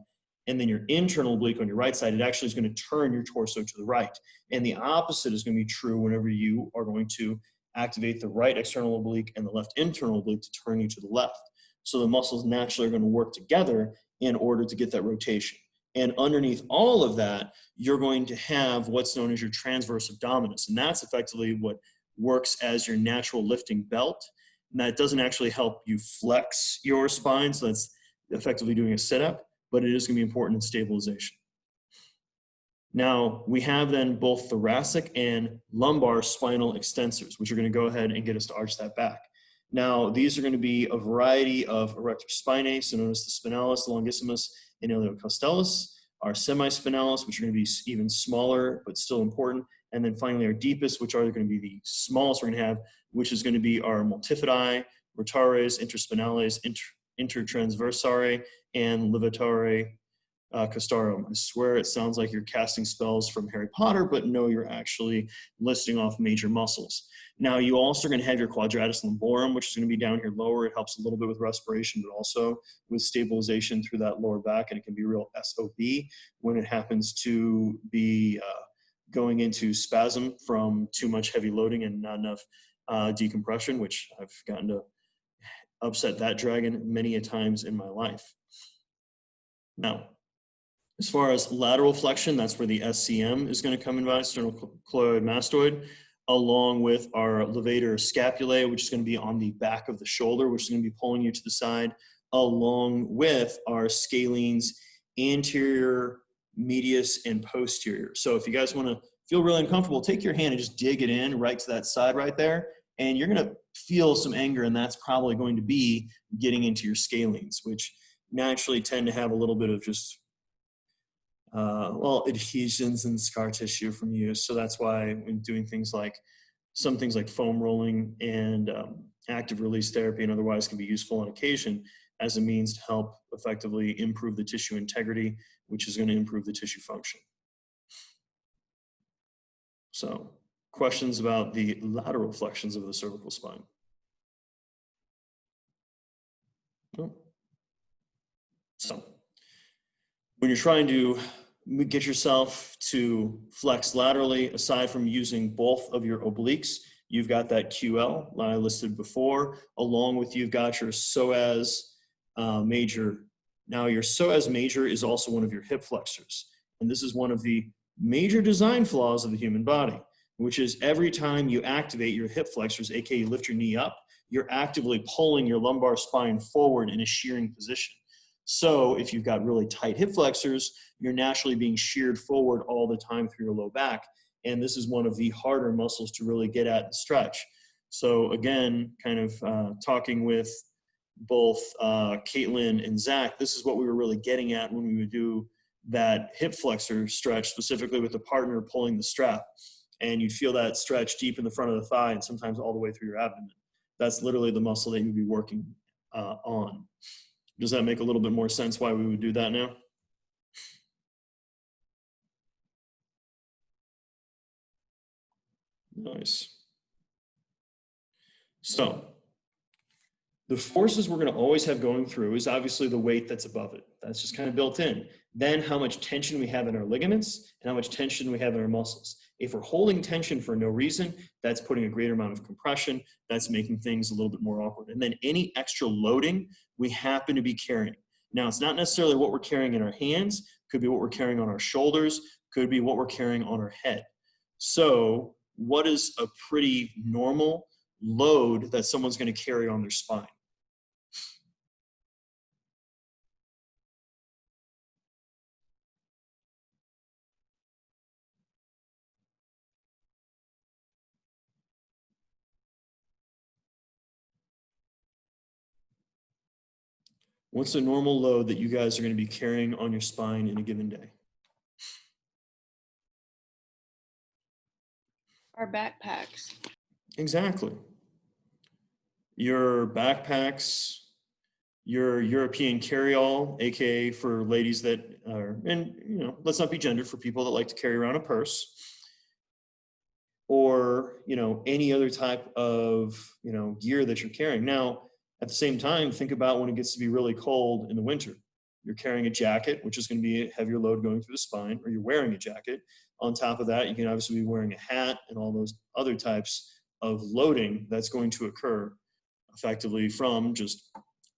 and then your internal oblique on your right side, it actually is going to turn your torso to the right. And the opposite is going to be true whenever you are going to activate the right external oblique and the left internal oblique to turn you to the left. So the muscles naturally are going to work together in order to get that rotation. And underneath all of that, you're going to have what's known as your transverse abdominis. And that's effectively what works as your natural lifting belt. And that doesn't actually help you flex your spine. So that's effectively doing a sit-up, but it is going to be important in stabilization. Now, we have then both thoracic and lumbar spinal extensors, which are going to go ahead and get us to arch that back. Now, these are going to be a variety of erector spinae, so known as the spinalis, longissimus, and iliocostellus, our semispinalis, which are going to be even smaller, but still important, and then finally our deepest, which are going to be the smallest we're going to have, which is going to be our multifidae, rotares, interspinales, intertransversare, and levatare castarum. I swear it sounds like you're casting spells from Harry Potter, but no, you're actually listing off major muscles. Now, you also are going to have your quadratus lumborum, which is going to be down here lower. It helps a little bit with respiration, but also with stabilization through that lower back, and it can be real SOB when it happens to be going into spasm from too much heavy loading and not enough decompression, which I've gotten to upset that dragon many a times in my life. Now, as far as lateral flexion, that's where the SCM is going to come in by, sternocleidomastoid, along with our levator scapulae, which is going to be on the back of the shoulder, which is going to be pulling you to the side, along with our scalenes anterior, medius, and posterior. So if you guys want to feel really uncomfortable, take your hand and just dig it in right to that side right there, and you're going to feel some anger, and that's probably going to be getting into your scalenes, which naturally tend to have a little bit of just adhesions and scar tissue from use. So that's why when doing things like foam rolling and active release therapy and otherwise can be useful on occasion as a means to help effectively improve the tissue integrity, which is going to improve the tissue function. So questions about the lateral flexions of the cervical spine? No. So when you're trying to get yourself to flex laterally, aside from using both of your obliques, you've got that QL that I listed before, along with you've got your psoas major. Now your psoas major is also one of your hip flexors. And this is one of the major design flaws of the human body, which is every time you activate your hip flexors, aka you lift your knee up, you're actively pulling your lumbar spine forward in a shearing position. So if you've got really tight hip flexors, you're naturally being sheared forward all the time through your low back. And this is one of the harder muscles to really get at and stretch. So again, kind of talking with both Caitlin and Zach, this is what we were really getting at when we would do that hip flexor stretch, specifically with the partner pulling the strap. And you'd feel that stretch deep in the front of the thigh and sometimes all the way through your abdomen. That's literally the muscle that you'd be working on. Does that make a little bit more sense why we would do that now? Nice. So the forces we're going to always have going through is obviously the weight that's above it. That's just kind of built in. Then how much tension we have in our ligaments and how much tension we have in our muscles. If we're holding tension for no reason, that's putting a greater amount of compression. That's making things a little bit more awkward. And then any extra loading we happen to be carrying. Now, it's not necessarily what we're carrying in our hands. Could be what we're carrying on our shoulders. Could be what we're carrying on our head. So what is a pretty normal load that someone's going to carry on their spine? What's a normal load that you guys are going to be carrying on your spine in a given day? Our backpacks. Exactly. Your backpacks, your European carry-all, aka for ladies that are, and you know, let's not be gendered, for people that like to carry around a purse, or you know, any other type of gear that you're carrying. Now, at the same time, think about when it gets to be really cold in the winter. You're carrying a jacket, which is going to be a heavier load going through the spine, or you're wearing a jacket. On top of that, you can obviously be wearing a hat and all those other types of loading that's going to occur effectively from just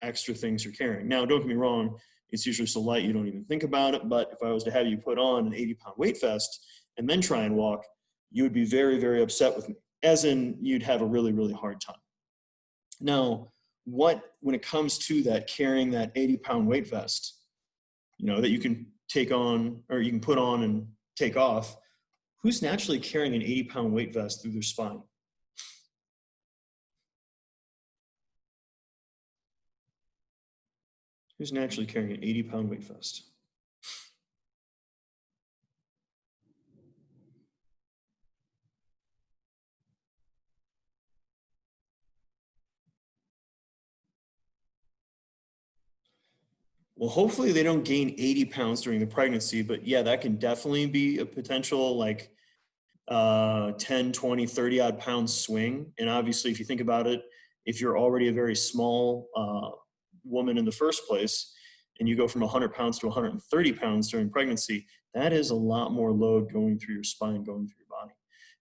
extra things you're carrying. Now, don't get me wrong, it's usually so light you don't even think about it, but if I was to have you put on an 80-pound weight vest and then try and walk, you would be very, very upset with me, as in you'd have a really, really hard time. Now, when it comes to that, carrying that 80-pound weight vest, that you can take on, or you can put on and take off, who's naturally carrying an 80-pound weight vest through their spine? Who's naturally carrying an 80-pound weight vest? Well, hopefully they don't gain 80 pounds during the pregnancy, but yeah, that can definitely be a potential 10, 20, 30 odd pound swing. And obviously, if you think about it, if you're already a very small woman in the first place, and you go from 100 pounds to 130 pounds during pregnancy, that is a lot more load going through your spine, going through your body.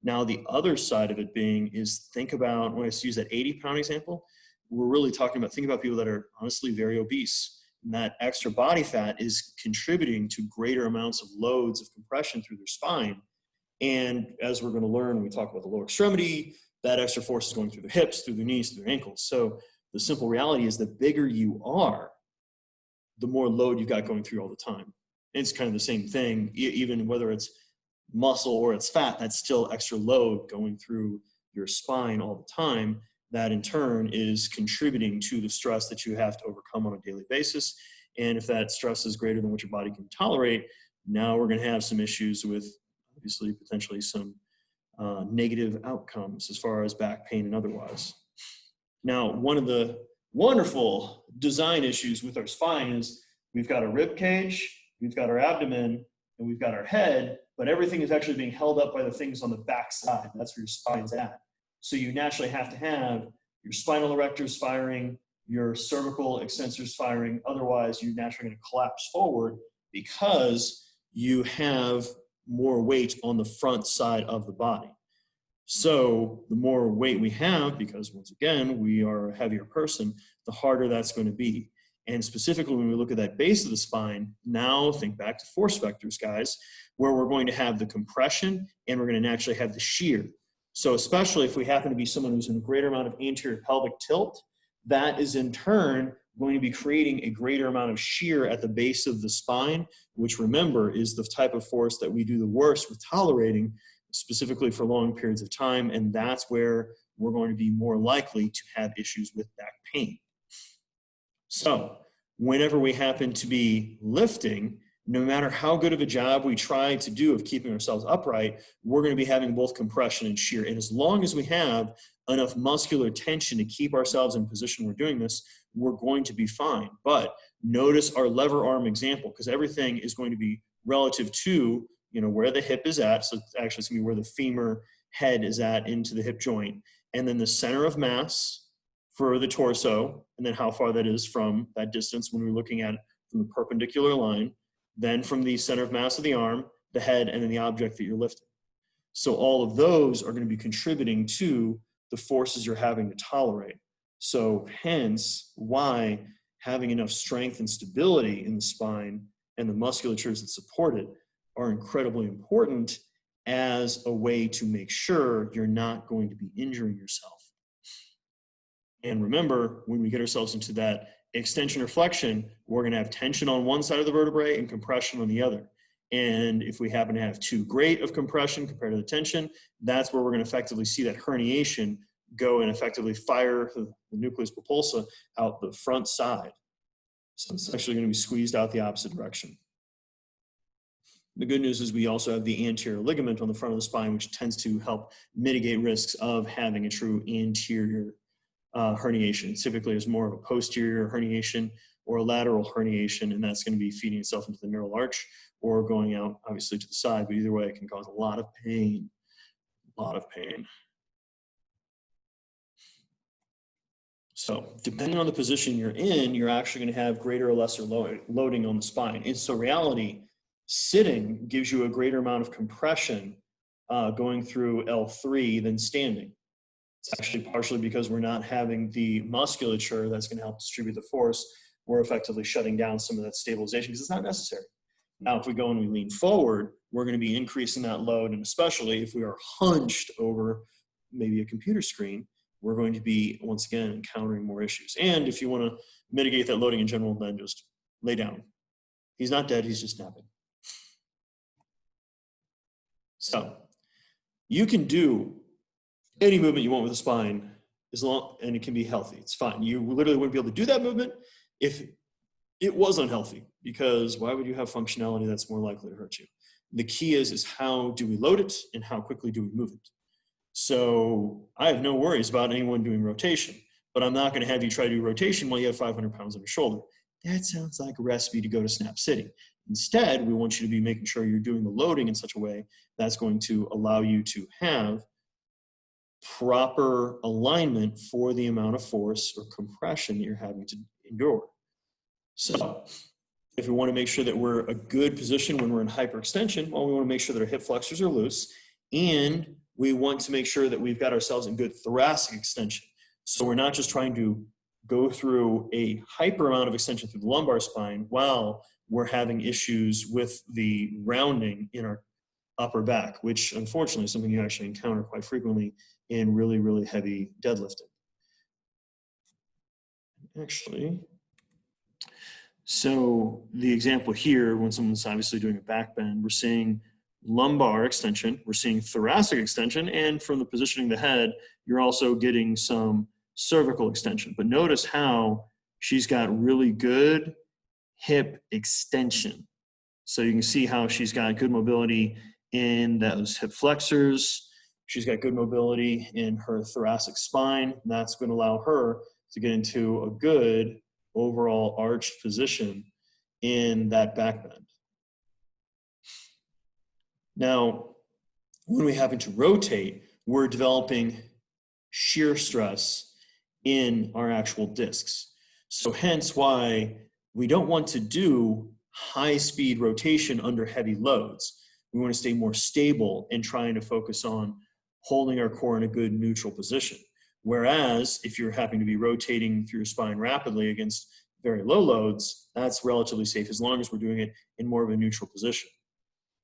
Now, the other side of it being is, think about, when I use that 80-pound example, we're really talking about, think about people that are honestly very obese. And that extra body fat is contributing to greater amounts of loads of compression through their spine. And as we're going to learn when we talk about the lower extremity, that extra force is going through the hips, through the knees, through the ankles. So the simple reality is, the bigger you are, the more load you've got going through all the time. And it's kind of the same thing, even whether it's muscle or it's fat, that's still extra load going through your spine all the time. That in turn is contributing to the stress that you have to overcome on a daily basis. And if that stress is greater than what your body can tolerate, now we're going to have some issues with, obviously, potentially some negative outcomes as far as back pain and otherwise. Now, one of the wonderful design issues with our spine is we've got a rib cage, we've got our abdomen, and we've got our head, but everything is actually being held up by the things on the back side. That's where your spine's at. So you naturally have to have your spinal erectors firing, your cervical extensors firing. Otherwise, you're naturally going to collapse forward because you have more weight on the front side of the body. So the more weight we have, because once again, we are a heavier person, the harder that's going to be. And specifically, when we look at that base of the spine, now think back to force vectors, guys, where we're going to have the compression and we're going to naturally have the shear. So especially if we happen to be someone who's in a greater amount of anterior pelvic tilt, that is in turn going to be creating a greater amount of shear at the base of the spine, which, remember, is the type of force that we do the worst with tolerating, specifically for long periods of time. And that's where we're going to be more likely to have issues with back pain. So whenever we happen to be lifting, no matter how good of a job we try to do of keeping ourselves upright, we're going to be having both compression and shear. And as long as we have enough muscular tension to keep ourselves in position we're doing this, we're going to be fine. But notice our lever arm example, because everything is going to be relative to, where the hip is at. So actually it's going to be where the femur head is at into the hip joint. And then the center of mass for the torso, and then how far that is from that distance when we're looking at it from the perpendicular line. Then from the center of mass of the arm, the head, and then the object that you're lifting. So all of those are going to be contributing to the forces you're having to tolerate. So hence why having enough strength and stability in the spine and the musculatures that support it are incredibly important as a way to make sure you're not going to be injuring yourself. And remember, when we get ourselves into that extension or flexion, we're going to have tension on one side of the vertebrae and compression on the other. And if we happen to have too great of compression compared to the tension, that's where we're going to effectively see that herniation go and effectively fire the nucleus pulposus out the front side. So it's actually going to be squeezed out the opposite direction. The good news is we also have the anterior ligament on the front of the spine, which tends to help mitigate risks of having a true anterior herniation. It typically is more of a posterior herniation or a lateral herniation, and that's going to be feeding itself into the neural arch or going out, obviously, to the side. But either way, it can cause a lot of pain. A lot of pain. So depending on the position you're in, you're actually going to have greater or lesser loading on the spine. And so reality, sitting gives you a greater amount of compression going through L3 than standing. It's actually partially because we're not having the musculature that's going to help distribute the force. We're effectively shutting down some of that stabilization because it's not necessary. Now, if we go and we lean forward, we're going to be increasing that load, and especially if we are hunched over maybe a computer screen, we're going to be, once again, encountering more issues. And if you want to mitigate that loading in general, then just lay down. He's not dead, he's just napping. So you can do any movement you want with the spine and it can be healthy. It's fine. You literally wouldn't be able to do that movement if it was unhealthy, because why would you have functionality that's more likely to hurt you? The key is how do we load it and how quickly do we move it? So I have no worries about anyone doing rotation, but I'm not going to have you try to do rotation while you have 500 pounds on your shoulder. That sounds like a recipe to go to Snap City. Instead, we want you to be making sure you're doing the loading in such a way that's going to allow you to have proper alignment for the amount of force or compression that you're having to endure. So if we want to make sure that we're a good position when we're in hyperextension, well, we want to make sure that our hip flexors are loose, and we want to make sure that we've got ourselves in good thoracic extension. So we're not just trying to go through a hyper amount of extension through the lumbar spine while we're having issues with the rounding in our upper back, which unfortunately is something you actually encounter quite frequently in really, really heavy deadlifting. Actually, so the example here, when someone's obviously doing a back bend, we're seeing lumbar extension, we're seeing thoracic extension, and from the positioning of the head, you're also getting some cervical extension. But notice how she's got really good hip extension. So you can see how she's got good mobility in those hip flexors. She's got good mobility in her thoracic spine. And that's going to allow her to get into a good overall arched position in that back bend. Now, when we happen to rotate, we're developing shear stress in our actual discs. So hence why we don't want to do high-speed rotation under heavy loads. We want to stay more stable and trying to focus on holding our core in a good neutral position. Whereas if you're having to be rotating through your spine rapidly against very low loads, that's relatively safe as long as we're doing it in more of a neutral position.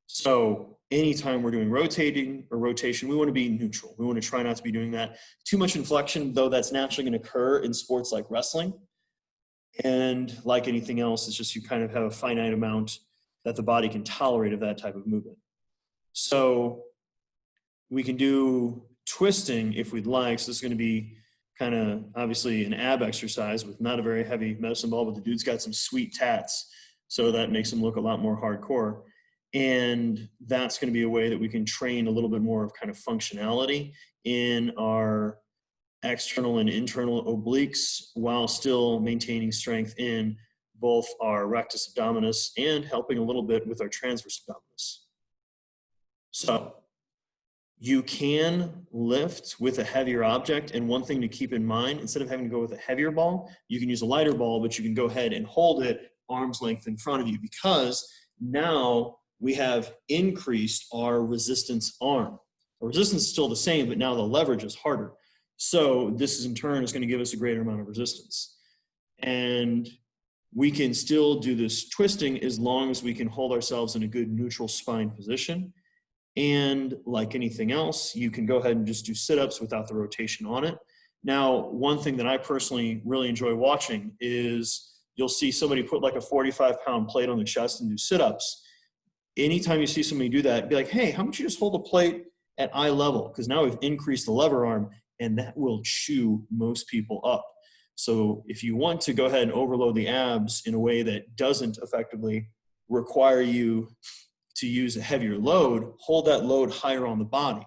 So anytime we're doing rotating or rotation, we want to be neutral. We want to try not to be doing that. Too much inflection, though that's naturally going to occur in sports like wrestling. And like anything else, it's just you kind of have a finite amount that the body can tolerate of that type of movement. So we can do twisting if we'd like. So this is going to be kind of obviously an ab exercise with not a very heavy medicine ball, but the dude's got some sweet tats. So that makes him look a lot more hardcore. And that's going to be a way that we can train a little bit more of kind of functionality in our external and internal obliques while still maintaining strength in both our rectus abdominis and helping a little bit with our transverse abdominis. So you can lift with a heavier object, and one thing to keep in mind, instead of having to go with a heavier ball, you can use a lighter ball, but you can go ahead and hold it arm's length in front of you, because now we have increased our resistance arm. The resistance is still the same, but now the leverage is harder. So this is in turn is going to give us a greater amount of resistance. And we can still do this twisting as long as we can hold ourselves in a good neutral spine position. And like anything else, you can go ahead and just do sit-ups without the rotation on it. Now, one thing that I personally really enjoy watching is you'll see somebody put like a 45-pound plate on the chest and do sit-ups. Anytime you see somebody do that, be like, hey, how about you just hold the plate at eye level? Because now we've increased the lever arm, and that will chew most people up. So if you want to go ahead and overload the abs in a way that doesn't effectively require you to use a heavier load, hold that load higher on the body,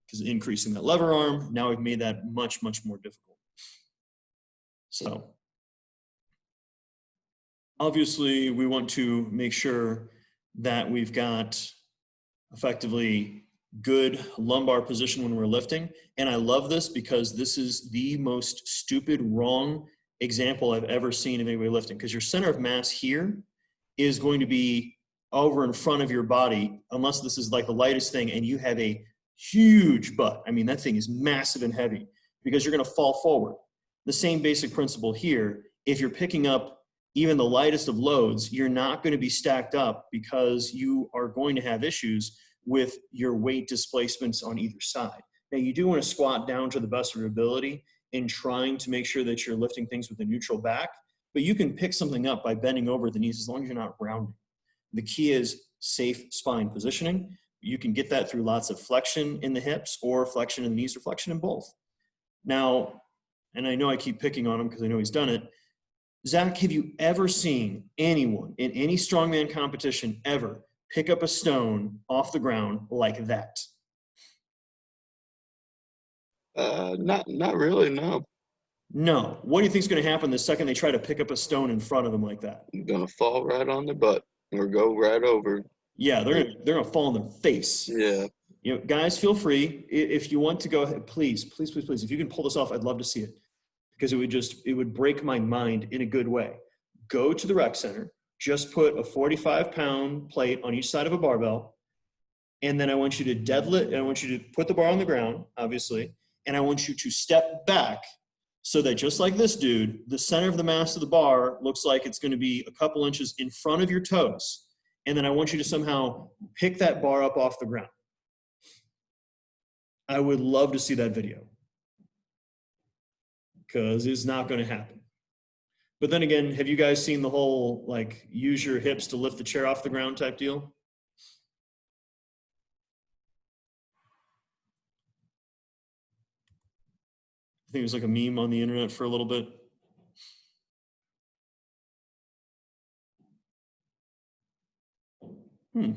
because increasing that lever arm, now we've made that much, much more difficult. So obviously we want to make sure that we've got effectively good lumbar position when we're lifting. And I love this because this is the most stupid, wrong example I've ever seen of anybody lifting, because your center of mass here is going to be over in front of your body, unless this is like the lightest thing and you have a huge butt. I mean, that thing is massive and heavy because you're going to fall forward. The same basic principle here. If you're picking up even the lightest of loads, you're not going to be stacked up because you are going to have issues with your weight displacements on either side. Now, you do want to squat down to the best of your ability in trying to make sure that you're lifting things with a neutral back, but you can pick something up by bending over the knees as long as you're not rounding. The key is safe spine positioning. You can get that through lots of flexion in the hips or flexion in the knees or flexion in both. Now, and I know I keep picking on him because I know he's done it. Zach, have you ever seen anyone in any strongman competition ever pick up a stone off the ground like that? Not really, no. No. What do you think is going to happen the second they try to pick up a stone in front of them like that? I'm gonna fall right on their butt or go right over. Yeah, they're gonna fall on their face. Yeah. You know, guys, feel free if you want to go ahead. Please, please, please, please. If you can pull this off, I'd love to see it, because it would break my mind in a good way. Go to the rec center. Just put a 45-pound plate on each side of a barbell, and then I want you to deadlift, and I want you to put the bar on the ground, obviously, and I want you to step back so that just like this dude, the center of the mass of the bar looks like it's going to be a couple inches in front of your toes, and then I want you to somehow pick that bar up off the ground. I would love to see that video, because it's not going to happen. But then again, have you guys seen the whole, like, use your hips to lift the chair off the ground type deal? I think it was like a meme on the internet for a little bit. Maybe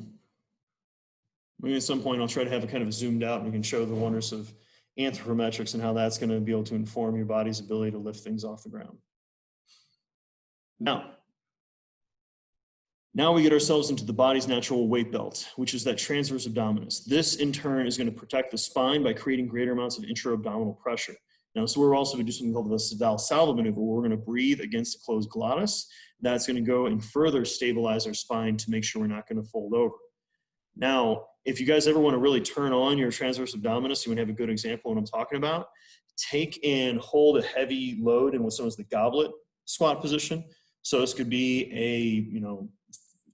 at some point I'll try to have it kind of zoomed out and we can show the wonders of anthropometrics and how that's going to be able to inform your body's ability to lift things off the ground. Now we get ourselves into the body's natural weight belt, which is that transverse abdominis. This in turn is going to protect the spine by creating greater amounts of intra-abdominal pressure. Now, so we're also going to do something called the Valsalva maneuver, where we're going to breathe against the closed glottis. That's going to go and further stabilize our spine to make sure we're not going to fold over. Now, if you guys ever want to really turn on your transverse abdominis, you want to have a good example of what I'm talking about, take and hold a heavy load in what's known as the goblet squat position. So this could be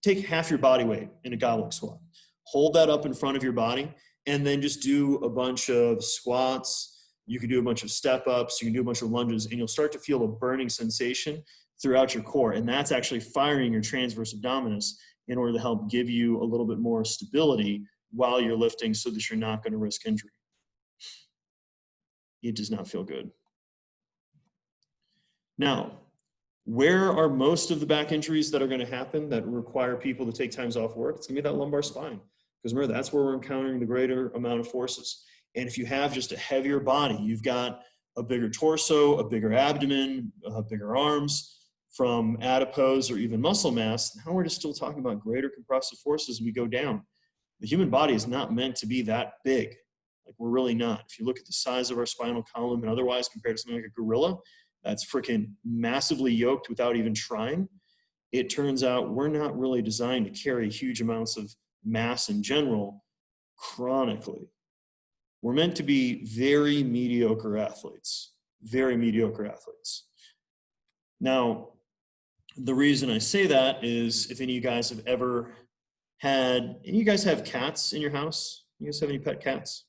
take half your body weight in a goblet squat. Hold that up in front of your body, and then just do a bunch of squats. You can do a bunch of step-ups. You can do a bunch of lunges, and you'll start to feel a burning sensation throughout your core. And that's actually firing your transverse abdominis in order to help give you a little bit more stability while you're lifting so that you're not going to risk injury. It does not feel good. Now, where are most of the back injuries that are going to happen that require people to take times off work? It's going to be that lumbar spine. Because remember, that's where we're encountering the greater amount of forces. And if you have just a heavier body, you've got a bigger torso, a bigger abdomen, bigger arms from adipose or even muscle mass, now we're just still talking about greater compressive forces as we go down. The human body is not meant to be that big. Like, we're really not. If you look at the size of our spinal column and otherwise compared to something like a gorilla, that's freaking massively yoked without even trying. It turns out we're not really designed to carry huge amounts of mass in general chronically. We're meant to be very mediocre athletes, very mediocre athletes. Now, the reason I say that is if any of you guys have ever had, any of you guys have cats in your house? You guys have any pet cats?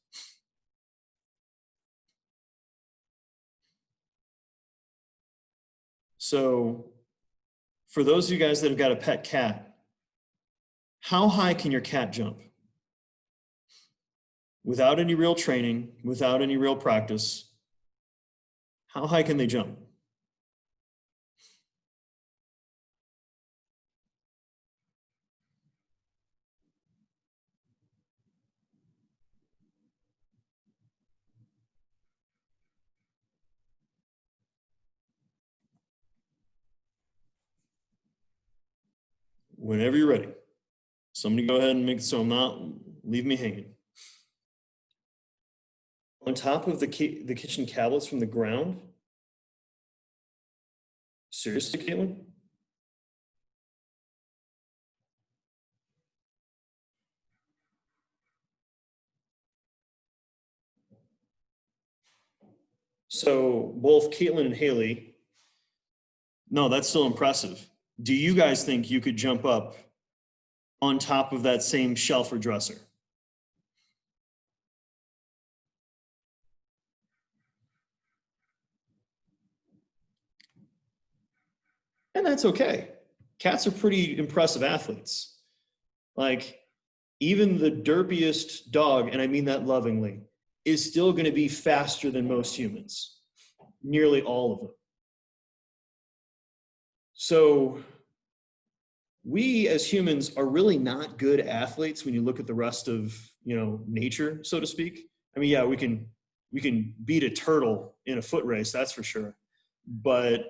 So for those of you guys that have got a pet cat, how high can your cat jump? Without any real training, without any real practice, how high can they jump? whenever you're ready. Somebody go ahead and make it so I'm not, leave me hanging. On top of the kitchen cabinets from the ground? Seriously, Caitlin? So both Caitlin and Haley, no, that's still impressive. Do you guys think you could jump up on top of that same shelf or dresser? And that's okay. Cats are pretty impressive athletes. Like, even the derpiest dog, and I mean that lovingly, is still going to be faster than most humans. Nearly all of them. So we as humans are really not good athletes when you look at the rest of, nature, so to speak. I mean, yeah, we can beat a turtle in a foot race, that's for sure. But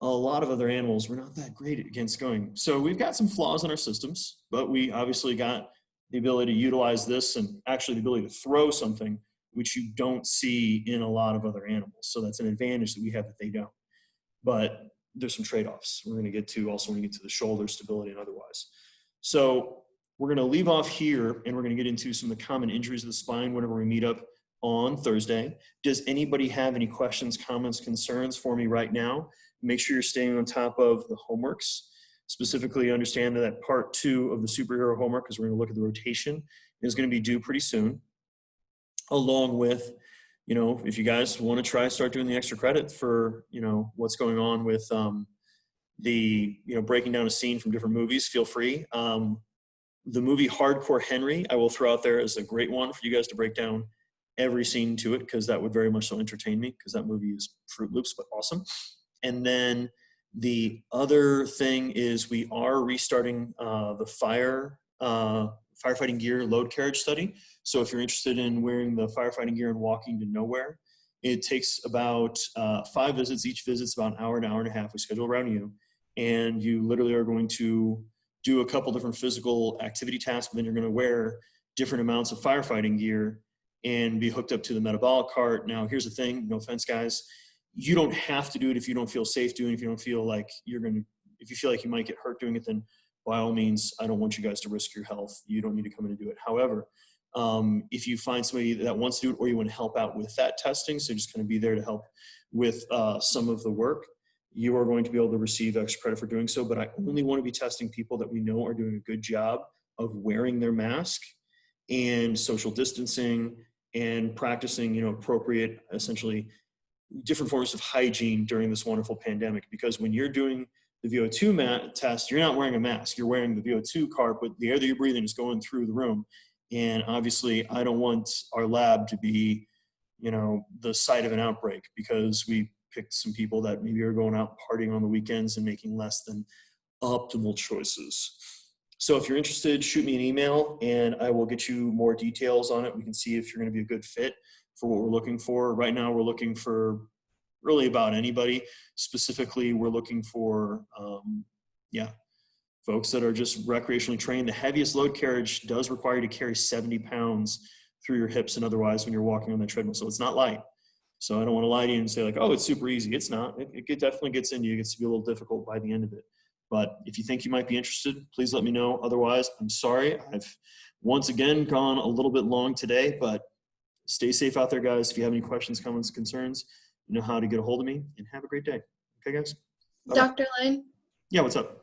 a lot of other animals, we're not that great against going. So we've got some flaws in our systems, but we obviously got the ability to utilize this and actually the ability to throw something, which you don't see in a lot of other animals. So that's an advantage that we have that they don't. But there's some trade-offs we're going to get to also when we get to the shoulder stability and otherwise. So we're going to leave off here and we're going to get into some of the common injuries of the spine whenever we meet up on Thursday. Does anybody have any questions, comments, concerns for me right now? Make sure you're staying on top of the homeworks. Specifically, understand that part 2 of the superhero homework, because we're going to look at the rotation, is going to be due pretty soon. Along with, if you guys want to start doing the extra credit for, what's going on with the, breaking down a scene from different movies, feel free. The movie Hardcore Henry, I will throw out there as a great one for you guys to break down every scene to it, because that would very much so entertain me, because that movie is Fruit Loops, but awesome. And then the other thing is we are restarting the firefighting gear load carriage study. So if you're interested in wearing the firefighting gear and walking to nowhere, it takes about 5 visits. Each visit's about an hour and a half. We schedule around you. And you literally are going to do a couple different physical activity tasks, but then you're going to wear different amounts of firefighting gear and be hooked up to the metabolic cart. Now, here's the thing, no offense, guys. You don't have to do it if you don't feel safe doing it, if you don't feel like if you feel like you might get hurt doing it, then by all means, I don't want you guys to risk your health. You don't need to come in and do it. However, if you find somebody that wants to do it or you want to help out with that testing, so just going to be there to help with some of the work, you are going to be able to receive extra credit for doing so. But I only want to be testing people that we know are doing a good job of wearing their mask and social distancing and practicing, appropriate, essentially, different forms of hygiene during this wonderful pandemic. Because when you're doing the VO2 test, you're not wearing a mask. You're wearing the VO2 cart, but the air that you're breathing is going through the room. And obviously, I don't want our lab to be, the site of an outbreak, because we picked some people that maybe are going out partying on the weekends and making less than optimal choices. So if you're interested, shoot me an email and I will get you more details on it. We can see if you're going to be a good fit for what we're looking for. Right now, we're looking for really about anybody. Specifically, we're looking for, folks that are just recreationally trained. The heaviest load carriage does require you to carry 70 pounds through your hips and otherwise when you're walking on the treadmill. So it's not light. So I don't want to lie to you and say like, oh, it's super easy. It's not. It definitely gets into you. It gets to be a little difficult by the end of it. But if you think you might be interested, please let me know. Otherwise, I'm sorry. I've once again gone a little bit long today, but stay safe out there, guys. If you have any questions, comments, concerns, you know how to get a hold of me, and have a great day. Okay, guys? Bye-bye. Dr. Lane? Yeah, what's up?